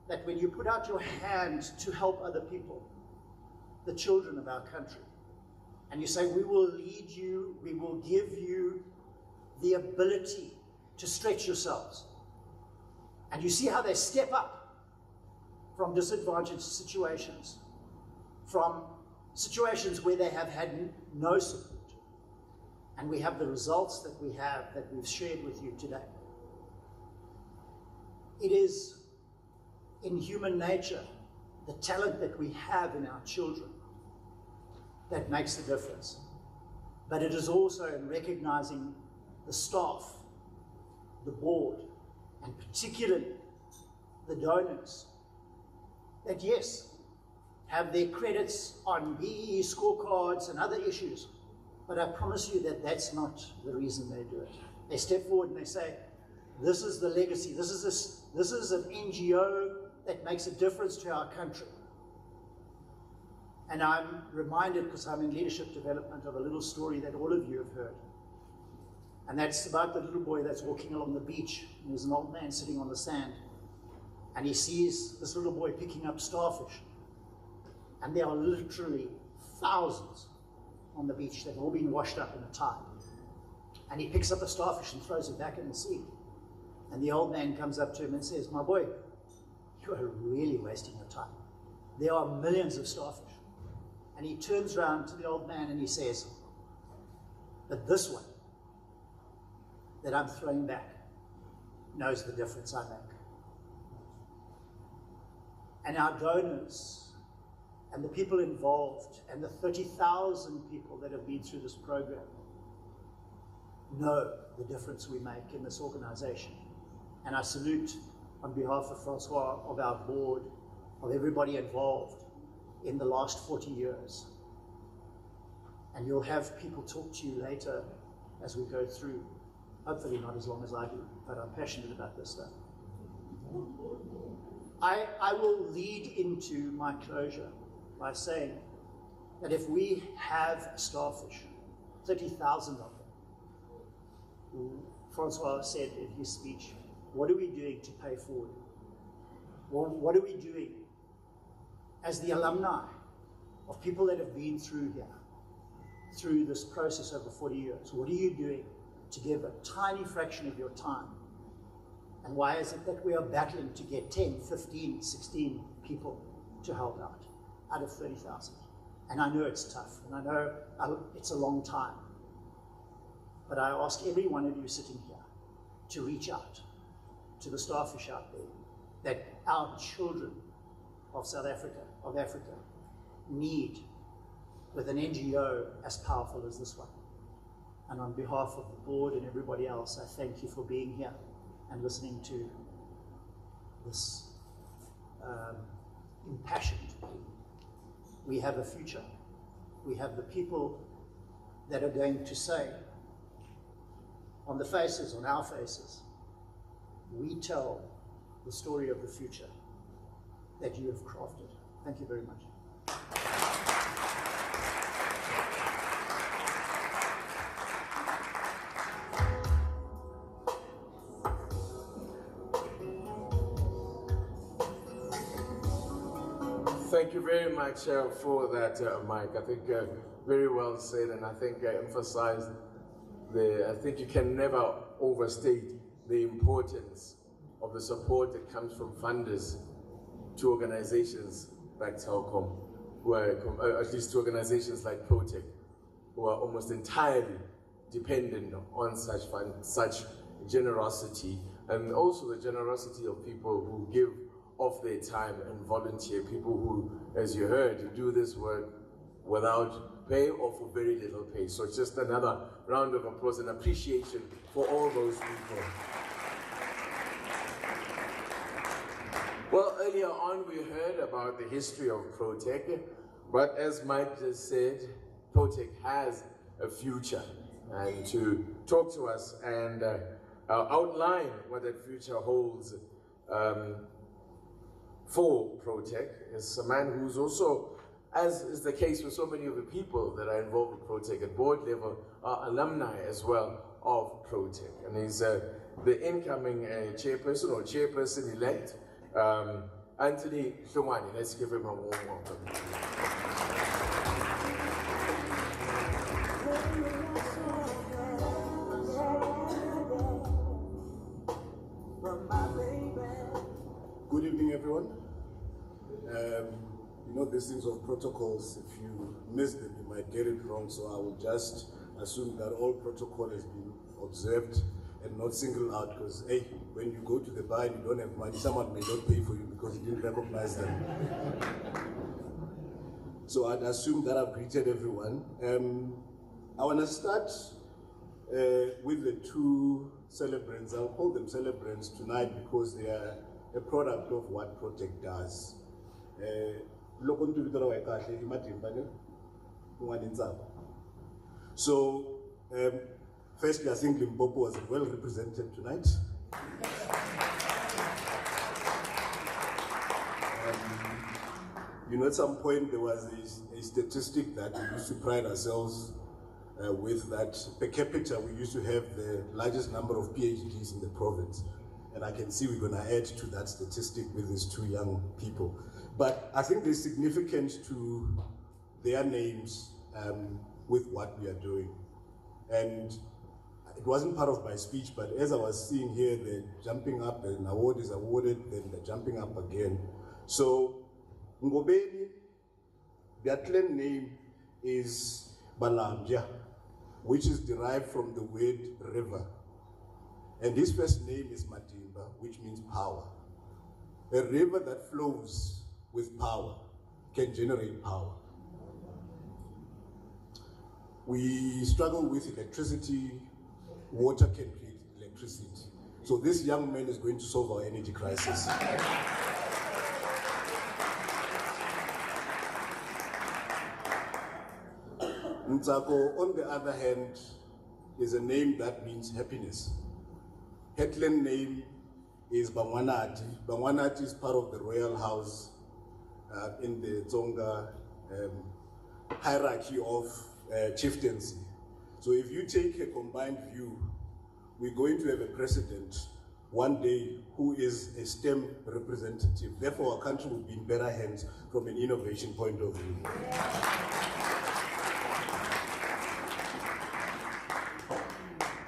S5: that when you put out your hand to help other people, the children of our country, and you say, we will lead you, we will give you the ability to stretch yourselves. And you see how they step up from disadvantaged situations, from situations where they have had no support. And we have the results that we have, that we've shared with you today. It is in human nature, the talent that we have in our children, that makes the difference. But it is also in recognizing the staff, the board, and particularly the donors, that yes, have their credits on BE scorecards and other issues, but I promise you that that's not the reason they do it. They step forward and they say, this is the legacy, this is an NGO that makes a difference to our country. And I'm reminded, because I'm in leadership development, of a little story that all of you have heard. And that's about the little boy that's walking along the beach, and there's an old man sitting on the sand, and he sees this little boy picking up starfish. And there are literally thousands on the beach that have all been washed up in a tide. And he picks up a starfish and throws it back in the sea. And the old man comes up to him and says, my boy, you are really wasting your time. There are millions of starfish. And he turns around to the old man and he says, but this one that I'm throwing back knows the difference I make. And our donors and the people involved and the 30,000 people that have been through this program know the difference we make in this organization. And I salute, on behalf of Francois, of our board, of everybody involved in the last 40 years. And you'll have people talk to you later as we go through, hopefully not as long as I do, but I'm passionate about this stuff. I will lead into my closure by saying that if we have starfish, 30,000 of them, Francois said in his speech, what are we doing to pay forward? Well, what are we doing as the alumni of people that have been through here, through this process over 40 years? What are you doing to give a tiny fraction of your time? And why is it that we are battling to get 10, 15, 16 people to help out of 30,000? And I know it's tough, and I know it's a long time. But I ask every one of you sitting here to reach out to the starfish out there that our children of South Africa, of Africa, need with an NGO as powerful as this one. And on behalf of the board and everybody else, I thank you for being here and listening to this impassioned plea. We have a future. We have the people that are going to say, on the faces, on our faces, we tell the story of the future that you have crafted. Thank you very much.
S3: Thank you very much for that, Mike. I think very well said, and I think emphasized I think you can never overstate the importance of the support that comes from funders to organizations like Telkom, who are, at least to organizations like Protec, who are almost entirely dependent on such generosity, and also the generosity of people who give of their time and volunteer, people who, as you heard, do this work without pay or for very little pay. So just another round of applause and appreciation for all those people. Well, earlier on we heard about the history of Protec, but as Mike just said, Protec has a future. And to talk to us and outline what that future holds for Protec is a man who's also, as is the case with so many of the people that are involved with Protec at board level, are alumni as well of Protec. And he's the incoming chairperson or chairperson-elect, Anthony Hlongwane. Let's give him a warm welcome.
S6: Good evening, everyone. You know, these things of protocols, if you miss them, you might get it wrong. So I will just assume that all protocol has been observed and not singled out, because, hey, when you go to the bar and you don't have money, someone may not pay for you because you didn't recognize them. So I'd assume that I've greeted everyone. I want to start with the two celebrants. I'll call them celebrants tonight because they are a product of what Protec does. So, firstly, I think Limpopo was well represented tonight. You know, at some point there was a statistic that we used to pride ourselves with, that per capita we used to have the largest number of PhDs in the province. And I can see we're going to add to that statistic with these two young people. But I think there's significance to their names with what we are doing. And it wasn't part of my speech, but as I was seeing here, they're jumping up, an award is awarded, then they're jumping up again. So, Ngobeni, their clan name is Balambia, which is derived from the word river. And his first name is Matimba, which means power. A river that flows with power can generate power. We struggle with electricity, water can create electricity. So this young man is going to solve our energy crisis. Ntsako, on the other hand, is a name that means happiness. Headland name is Bangwanati. Bangwanati is part of the royal house in the Tsonga hierarchy of chieftaincy. So if you take a combined view, we're going to have a president one day who is a STEM representative. Therefore, our country will be in better hands from an innovation point of view.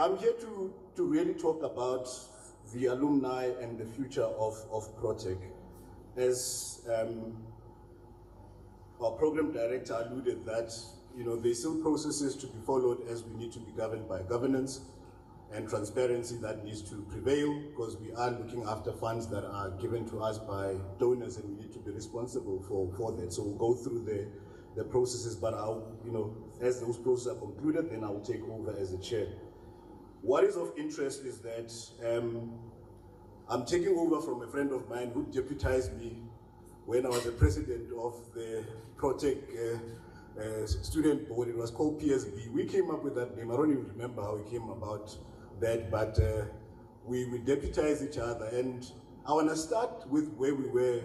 S6: I'm here to really talk about the alumni and the future of Protec. As our program director alluded that, you know, there's still processes to be followed as we need to be governed by governance and transparency that needs to prevail, because we are looking after funds that are given to us by donors and we need to be responsible for that. So we'll go through the processes, but I'll, you know, as those processes are concluded, then I will take over as the chair. What is of interest is that I'm taking over from a friend of mine who deputized me when I was the president of the Protec student board. It was called PSB. We came up with that name. I don't even remember how we came about that, but we deputized each other. And I want to start with where we were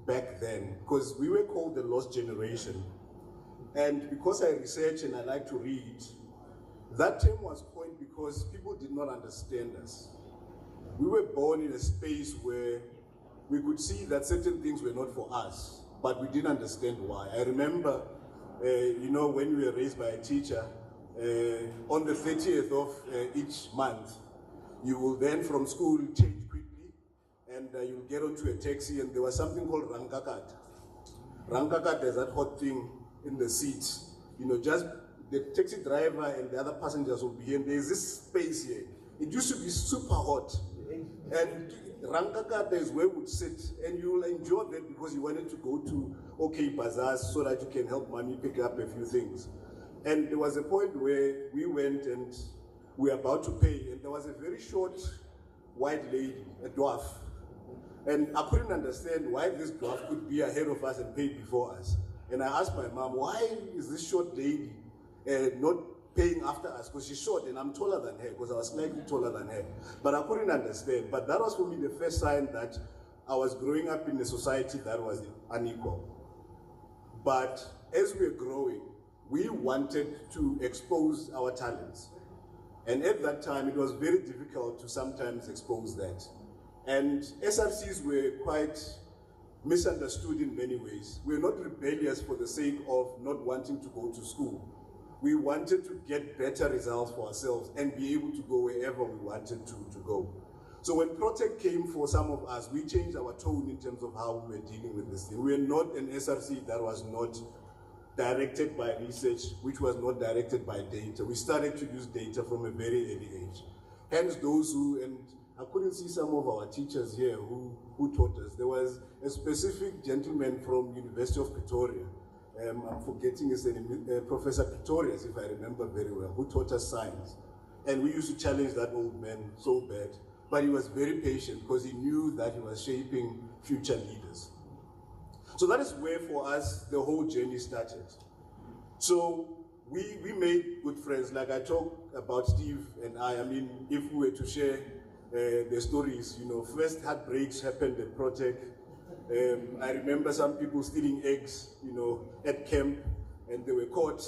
S6: back then, because we were called the lost generation. And because I research and I like to read, that term was coined because people did not understand us. We were born in a space where we could see that certain things were not for us, but we didn't understand why. I remember, you know, when we were raised by a teacher, on the 30th of each month, You will then from school change quickly, and you'll get onto a taxi, and there was something called rankakat. Rankakat is that hot thing in the seat. You know, just the taxi driver and the other passengers will be here, and there's this space here. It used to be super hot. And Rankakata is where we would sit, and you will enjoy that because you wanted to go to OK Bazaars so that you can help mommy pick up a few things. And there was a point where we went and we were about to pay, and there was a very short white lady, a dwarf. And I couldn't understand why this dwarf could be ahead of us and pay before us. And I asked my mom, why is this short lady not paying after us? Because she's short and I'm taller than her, because I was slightly taller than her. But I couldn't understand. But that was for me the first sign that I was growing up in a society that was unequal. But as we were growing, we wanted to expose our talents. And at that time, it was very difficult to sometimes expose that. And SRCs were quite misunderstood in many ways. We're not rebellious for the sake of not wanting to go to school. We wanted to get better results for ourselves and be able to go wherever we wanted to go. So when Protec came for some of us, we changed our tone in terms of how we were dealing with this thing. We're not an SRC that was not directed by research, which was not directed by data. We started to use data from a very early age. Hence those who, and I couldn't see some of our teachers here who taught us. There was a specific gentleman from University of Pretoria, I'm forgetting his name, Professor Pretorius, if I remember very well, who taught us science. And we used to challenge that old man so bad, but he was very patient because he knew that he was shaping future leaders. So that is where for us the whole journey started. So we made good friends. Like I talk about Steve and I mean, if we were to share the stories, you know, first heartbreaks happened at Protec. I remember some people stealing eggs, you know, at camp, and they were caught,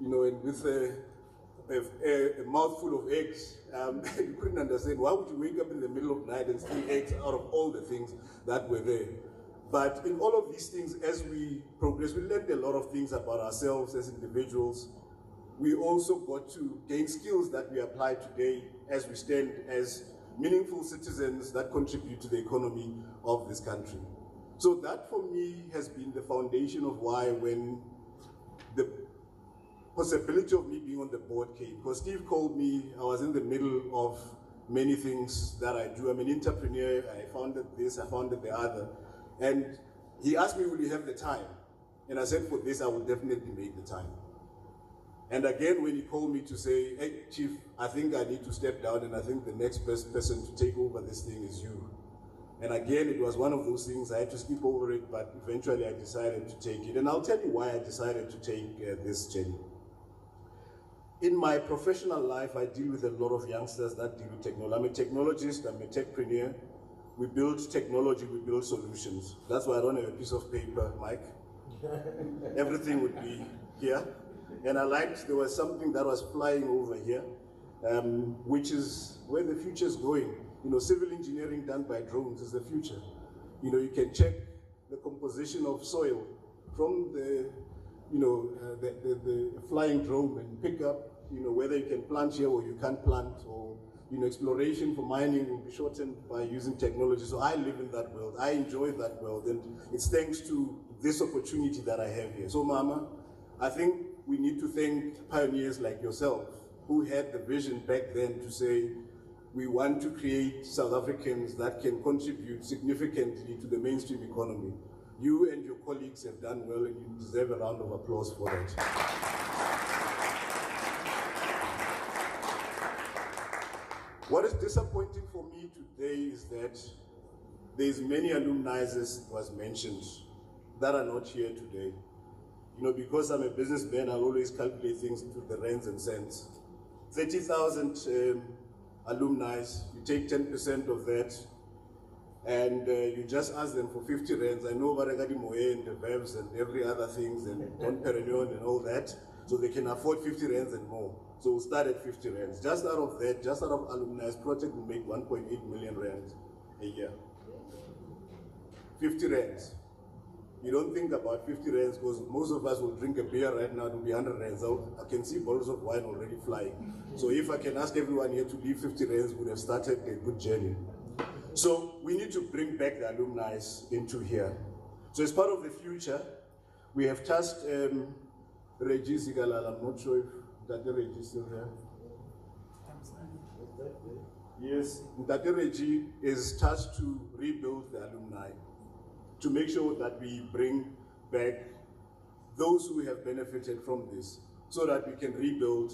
S6: you know, and with a mouthful of eggs. You couldn't understand, why would you wake up in the middle of the night and steal eggs out of all the things that were there? But in all of these things, as we progress, we learned a lot of things about ourselves as individuals. We also got to gain skills that we apply today as we stand as meaningful citizens that contribute to the economy of this country. So that for me has been the foundation of why when the possibility of me being on the board came, because Steve called me, I was in the middle of many things that I do. I'm an entrepreneur, I founded this, I founded the other. And he asked me, will you have the time? And I said, for this, I will definitely make the time. And again, when he called me to say, hey, Chief, I think I need to step down and I think the next best person to take over this thing is you. And again, it was one of those things, I had to skip over it, but eventually I decided to take it. And I'll tell you why I decided to take this journey. In my professional life, I deal with a lot of youngsters that deal with technology. I'm a technologist, I'm a techpreneur. We build technology, we build solutions. That's why I don't have a piece of paper, Mike. Everything would be here. And I liked, there was something that was flying over here, which is where the future is going. You know, civil engineering done by drones is the future. You know, you can check the composition of soil from the, you know, the flying drone and pick up, you know, whether you can plant here or you can't plant, or, you know, exploration for mining will be shortened by using technology. So I live in that world. I enjoy that world, and it's thanks to this opportunity that I have here. So, Mama, I think we need to thank pioneers like yourself who had the vision back then to say, we want to create South Africans that can contribute significantly to the mainstream economy. You and your colleagues have done well, and you deserve a round of applause for that. What is disappointing for me today is that there's many alumni, as was mentioned, that are not here today. You know, because I'm a businessman, I'll always calculate things into the rands and cents. 30,000 alumni, you take 10% of that, and you just ask them for 50 rands. I know Baragadi Moe and the Verbs and every other things, and Don Perignon and all that, so they can afford 50 rands and more. So we'll start at 50 rands. Just out of that, just out of alumni, Protec will make 1.8 million rands a year. 50 rands. You don't think about 50 rands because most of us will drink a beer right now, it will be 100 rands out. I can see bottles of wine already flying. So if I can ask everyone here to leave 50 rands, we would have started a good journey. So we need to bring back the alumni into here. So as part of the future, we have tasked Regis Gala, I'm not sure if that Regis is still here. Yes, Dr. Reggie is tasked to rebuild the alumni, to make sure that we bring back those who have benefited from this, so that we can rebuild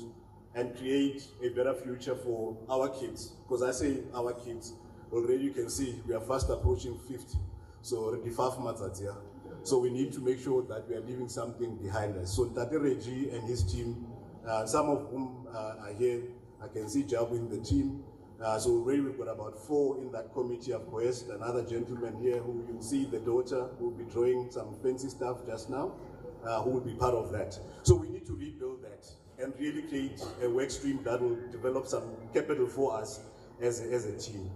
S6: and create a better future for our kids. Because I say our kids, already you can see we are fast approaching 50, so already 5 months at here. So we need to make sure that we are leaving something behind us. So Dr. Reggie and his team, some of whom are here, I can see Jabu in the team. So already we've got about 4 in that committee. Of course, another gentleman here who you'll see, the daughter, who will be drawing some fancy stuff just now, who will be part of that. So we need to rebuild that and really create a work stream that will develop some capital for us as a team.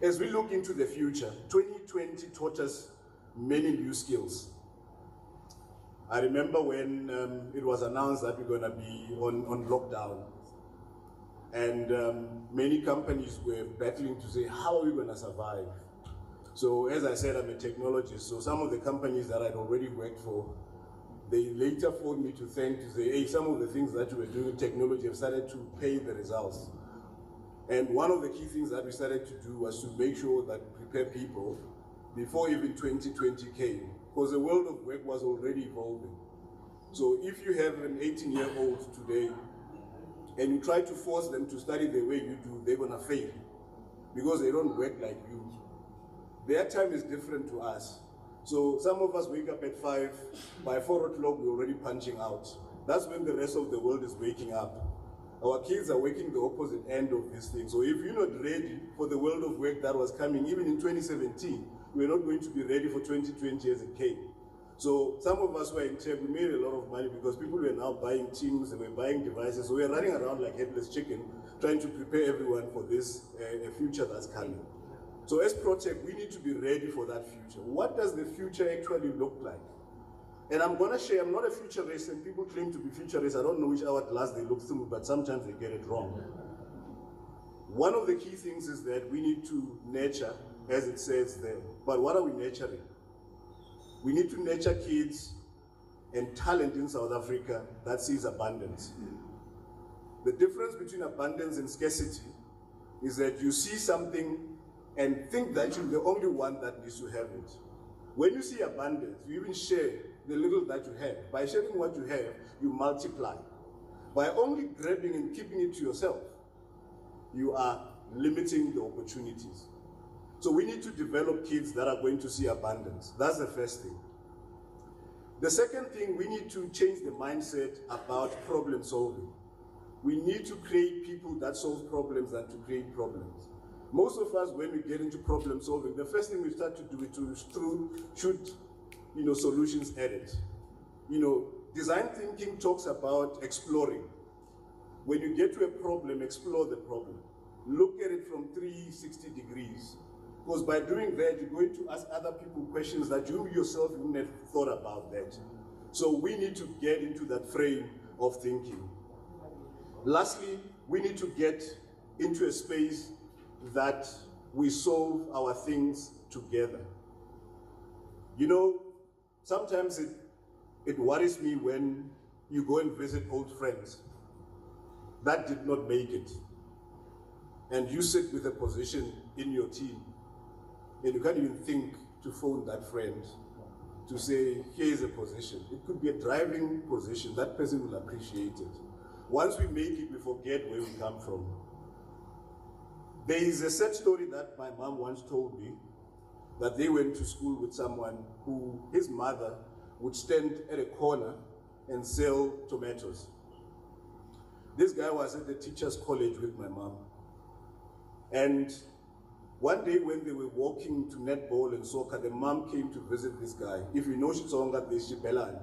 S6: As we look into the future, 2020 taught us many new skills. I remember when it was announced that we're going to be on lockdown, and many companies were battling to say, how are we going to survive? So as I said, I'm a technologist, so some of the companies that I'd already worked for, they later phoned me to thank, to say, hey, some of the things that you were doing in technology have started to pay the results. And one of the key things that we started to do was to make sure that we prepare people before even 2020 came, because the world of work was already evolving. So if you have an 18-year-old today, and you try to force them to study the way you do, they're gonna fail, because they don't work like you. Their time is different to us. So some of us wake up at 5, by 4 o'clock we're already punching out. That's when the rest of the world is waking up. Our kids are waking the opposite end of this thing. So if you're not ready for the world of work that was coming, even in 2017, we're not going to be ready for 2020 as it came. So some of us were in tech, we made a lot of money because people were now buying teams, they were buying devices, so we were running around like headless chicken, trying to prepare everyone for this future that's coming. So as Protec, we need to be ready for that future. What does the future actually look like? And I'm gonna share, I'm not a futurist, and people claim to be futurists. I don't know which hourglass they look through, but sometimes they get it wrong. One of the key things is that we need to nurture, as it says there. But what are we nurturing? We need to nurture kids and talent in South Africa that sees abundance. The difference between abundance and scarcity is that you see something and think that you're the only one that needs to have it. When you see abundance, you even share the little that you have. By sharing what you have, you multiply. By only grabbing and keeping it to yourself, you are limiting the opportunities. So we need to develop kids that are going to see abundance. That's the first thing. The second thing, we need to change the mindset about problem solving. We need to create people that solve problems than to create problems. Most of us, when we get into problem solving, the first thing we start to do is to shoot solutions at it. Design thinking talks about exploring. When you get to a problem, explore the problem. Look at it from 360 degrees. Because by doing that, you're going to ask other people questions that you yourself wouldn't have thought about that. So we need to get into that frame of thinking. Lastly, we need to get into a space that we solve our things together. Sometimes it worries me when you go and visit old friends that did not make it, and you sit with a position in your team, and you can't even think to phone that friend to say, here's a position. It could be a driving position. That person will appreciate it. Once we make it, we forget where we come from. There is a sad story that my mom once told me, that they went to school with someone who, his mother, would stand at a corner and sell tomatoes. This guy was at the teacher's college with my mom. And one day when they were walking to netball and soccer, the mom came to visit this guy. If you know Shitsonga, there's Shibelan.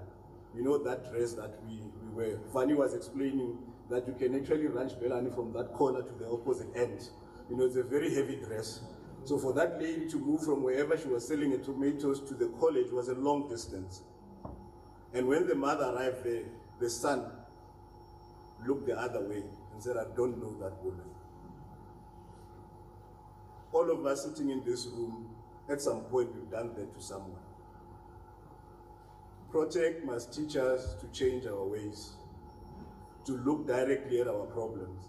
S6: You know that dress that we wear. Fanny was explaining that you can actually run Shibelani from that corner to the opposite end. It's a very heavy dress. So for that lady to move from wherever she was selling her tomatoes to the college was a long distance. And when the mother arrived there, the son looked the other way and said, I don't know that woman. All of us sitting in this room, at some point we've done that to someone. Protec must teach us to change our ways, to look directly at our problems,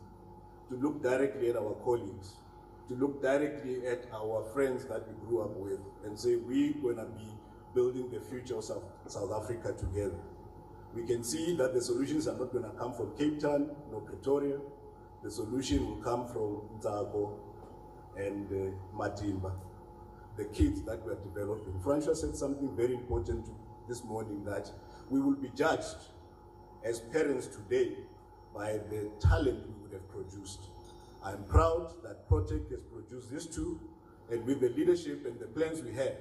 S6: to look directly at our colleagues, to look directly at our friends that we grew up with and say, we're gonna be building the future of South Africa together. We can see that the solutions are not gonna come from Cape Town, nor Pretoria. The solution will come from Ntsako and Matimba, the kids that we are developing. Francois said something very important this morning, that we will be judged as parents today by the talent we would have produced. I'm proud that Protec has produced these two, and with the leadership and the plans we have,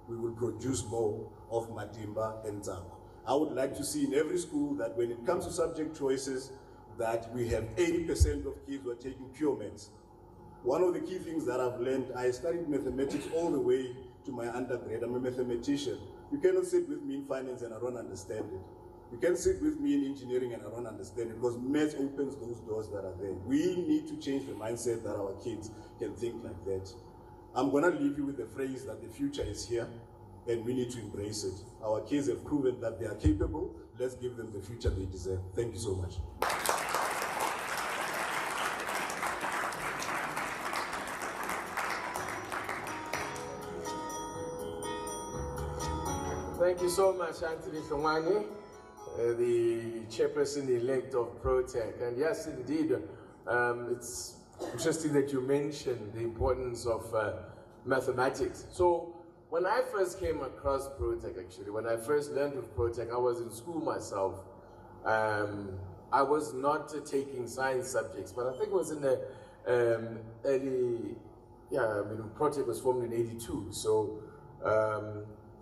S6: we will produce more of Matimba and Ntsako. I would like to see in every school that when it comes to subject choices, that we have 80% of kids who are taking pure maths. One of the key things that I've learned, I studied mathematics all the way to my undergrad. I'm a mathematician. You cannot sit with me in finance and I don't understand it. You can sit with me in engineering and I don't understand it, because math opens those doors that are there. We need to change the mindset that our kids can think like that. I'm gonna leave you with the phrase that the future is here and we need to embrace it. Our kids have proven that they are capable. Let's give them the future they deserve. Thank you so much.
S3: Thank you so much, Anthony Hlongwane, the chairperson-elect of Protec. And yes, indeed, it's interesting that you mentioned the importance of mathematics. So when I first came across Protec, actually, when I first learned of Protec, I was in school myself. I was not taking science subjects, but I think it was in the early, Protec was formed in 82. So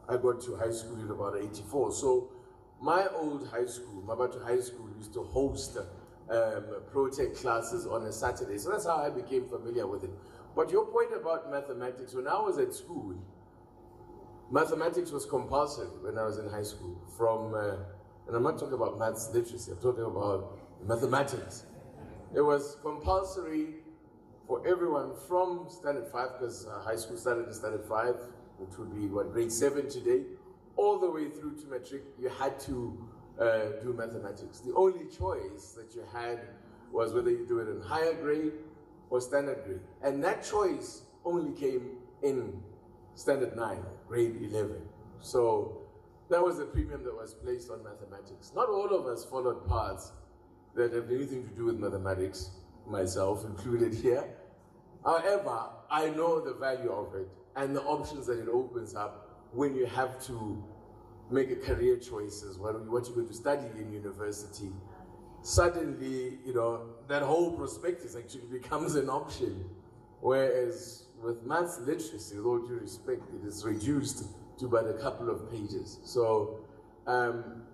S3: I got to high school in about 84. So my old high school, Mabatu High School, used to host Protec classes on a Saturday. So that's how I became familiar with it. But your point about mathematics, when I was at school, mathematics was compulsory when I was in high school. And I'm not talking about maths literacy, I'm talking about mathematics. It was compulsory for everyone from standard 5, because high school started in standard 5, which would be grade 7 today, all the way through to matric. You had to do mathematics. The only choice that you had was whether you do it in higher grade or standard grade. And that choice only came in standard 9, grade 11. So that was the premium that was placed on mathematics. Not all of us followed paths that have anything to do with mathematics, myself included here. However, I know the value of it and the options that it opens up when you have to make a career choices, what you're going to study in university. Suddenly, that whole prospectus actually becomes an option. Whereas with maths literacy, with all due respect, it is reduced to but a couple of pages. So I'm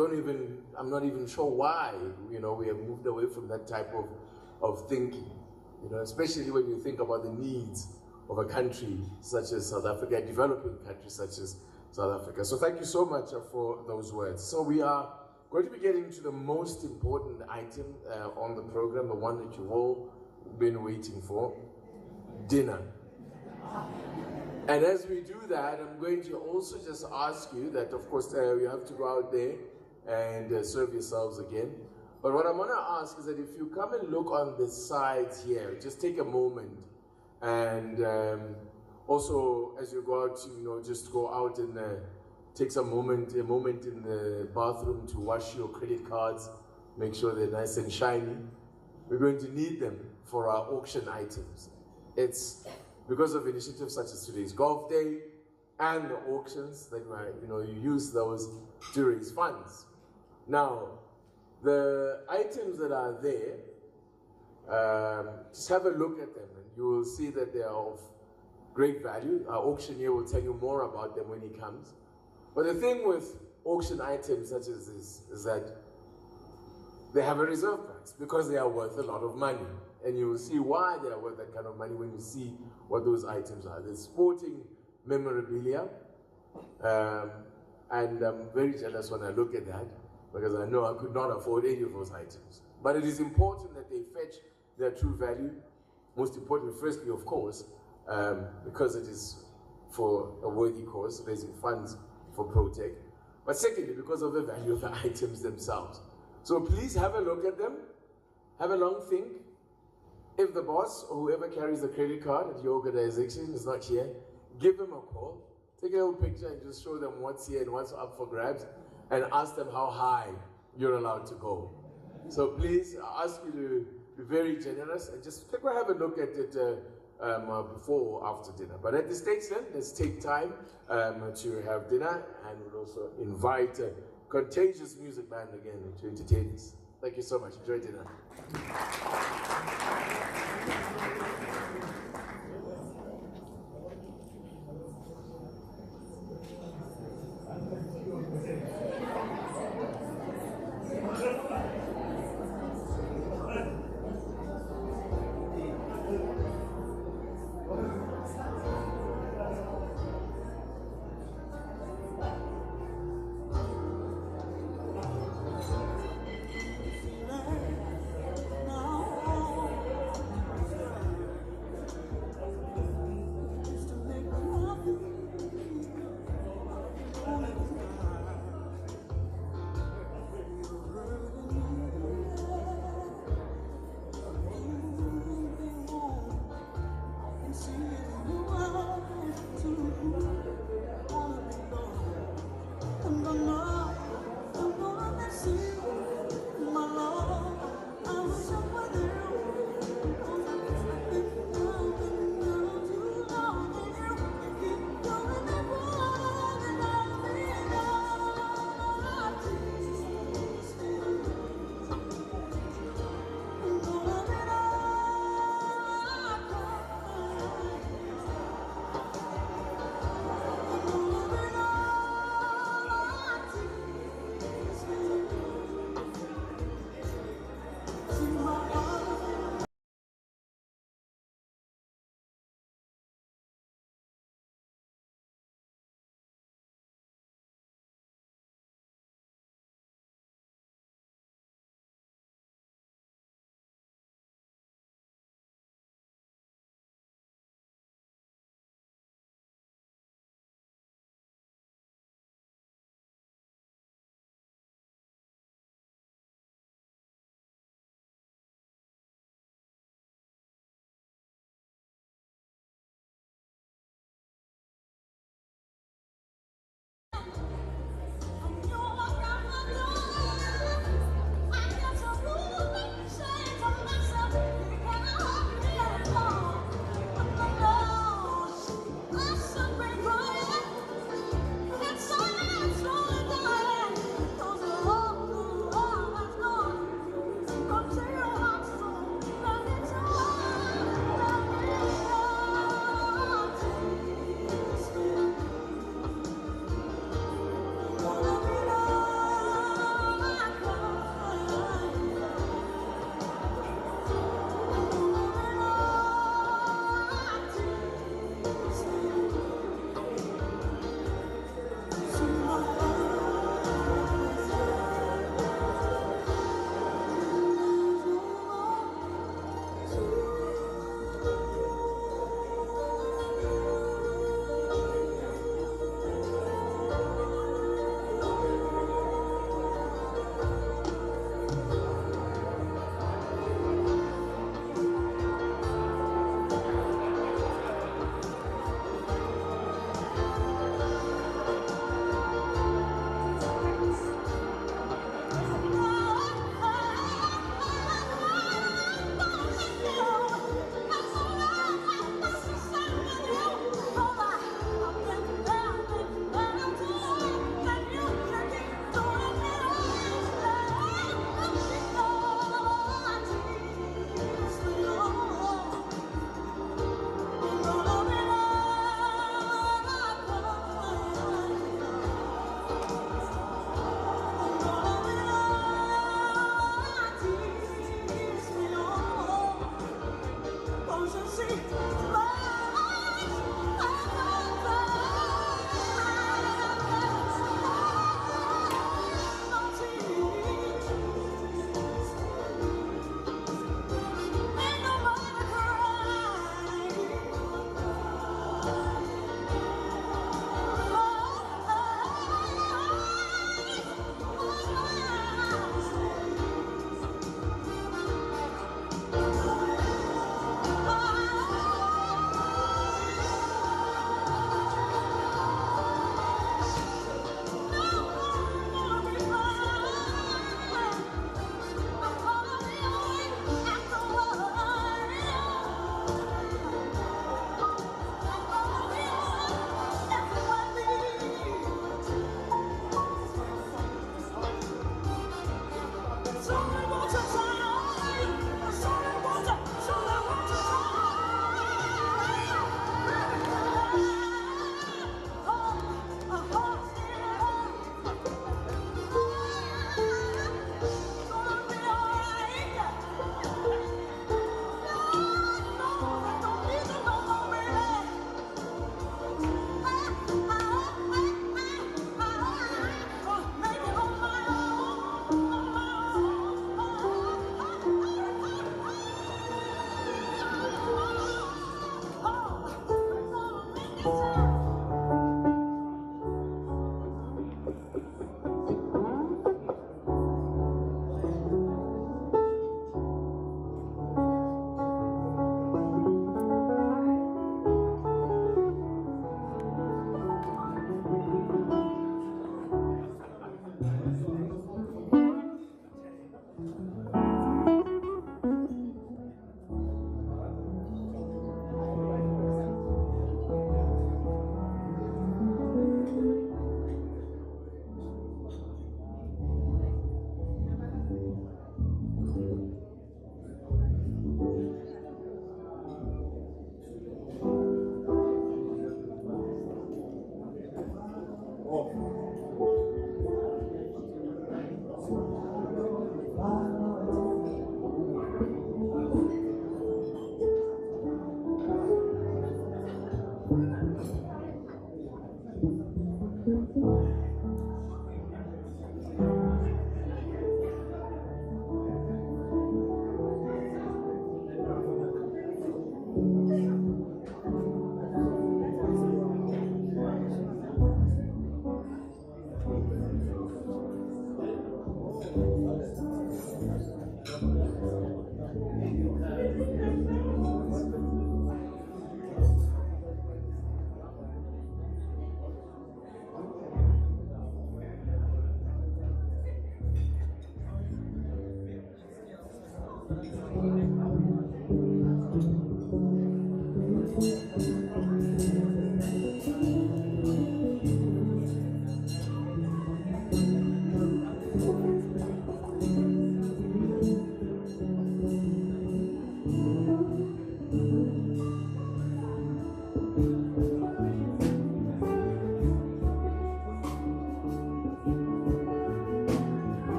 S3: not even sure why, we have moved away from that type of thinking. Especially when you think about the needs of a country such as South Africa, a developing country such as South Africa. So thank you so much for those words. So we are going to be getting to the most important item on the program, the one that you've all been waiting for, dinner. And as we do that, I'm going to also just ask you that, of course, you have to go out there and serve yourselves again. But what I'm going to ask is that if you come and look on the sides here, just take a moment. And also, as you go out, just go out and take a moment in the bathroom to wash your credit cards, make sure they're nice and shiny. We're going to need them for our auction items. It's because of initiatives such as today's golf day and the auctions that you use those to raise funds. Now, the items that are there, just have a look at them and you will see that they are of great value. Our auctioneer will tell you more about them when he comes. But the thing with auction items such as this is that they have a reserve price because they are worth a lot of money. and you will see why they are worth that kind of money when you see what those items are. There's sporting memorabilia, and I'm very jealous when I look at that, because I know I could not afford any of those items. But it is important that they fetch their true value. Most importantly, firstly, of course, because it is for a worthy cause, raising funds for Protec. But secondly, because of the value of the items themselves. So please have a look at them, have a long think. If the boss or whoever carries the credit card at your organization is not here, give them a call, take a little picture and just show them what's here and what's up for grabs, and ask them how high you're allowed to go. So please, I ask you to be very generous and just have a look at it before or after dinner. But at this stage then, let's take time to have dinner, and we'll also invite Contagious Music Band again to entertain us. Thank you so much. Enjoy dinner.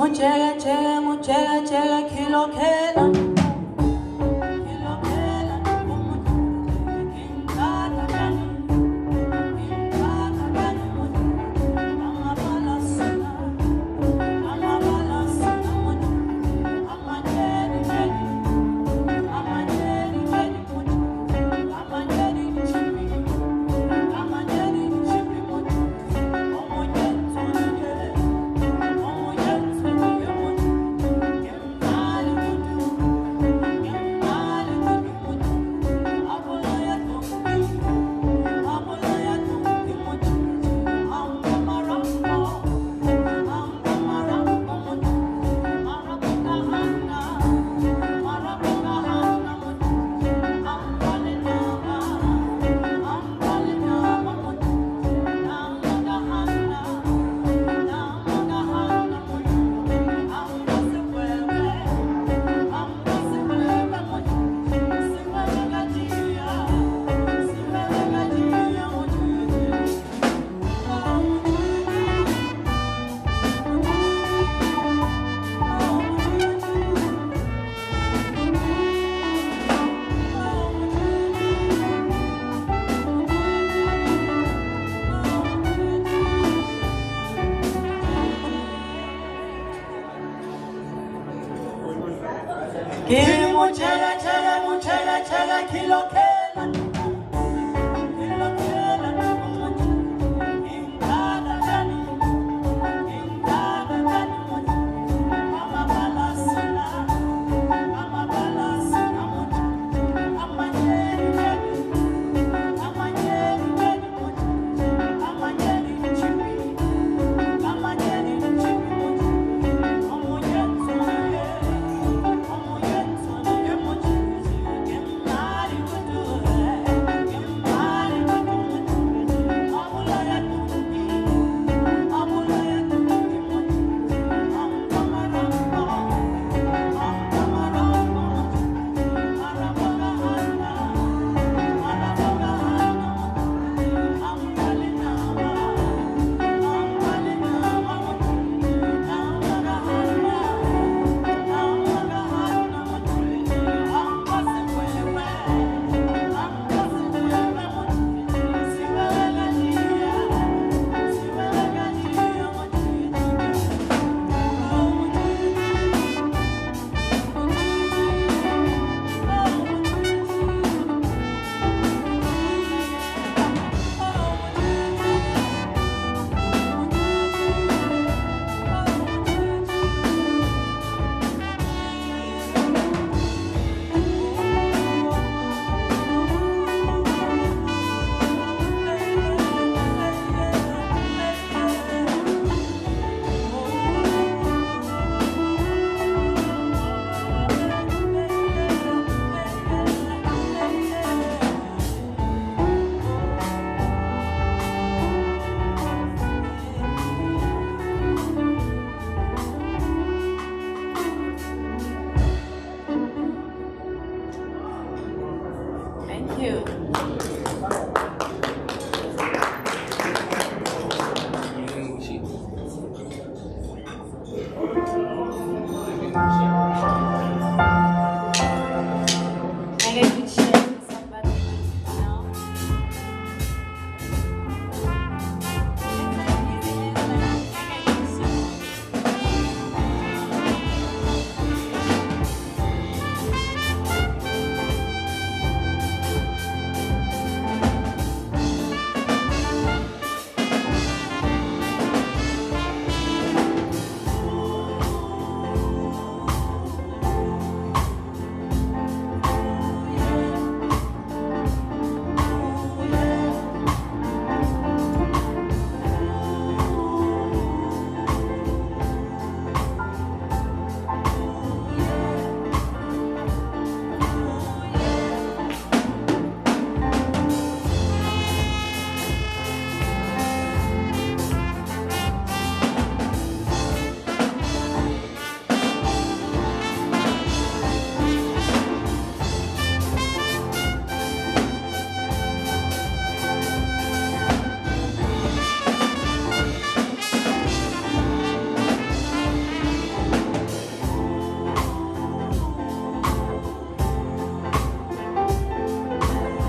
S7: Muchara, kilo que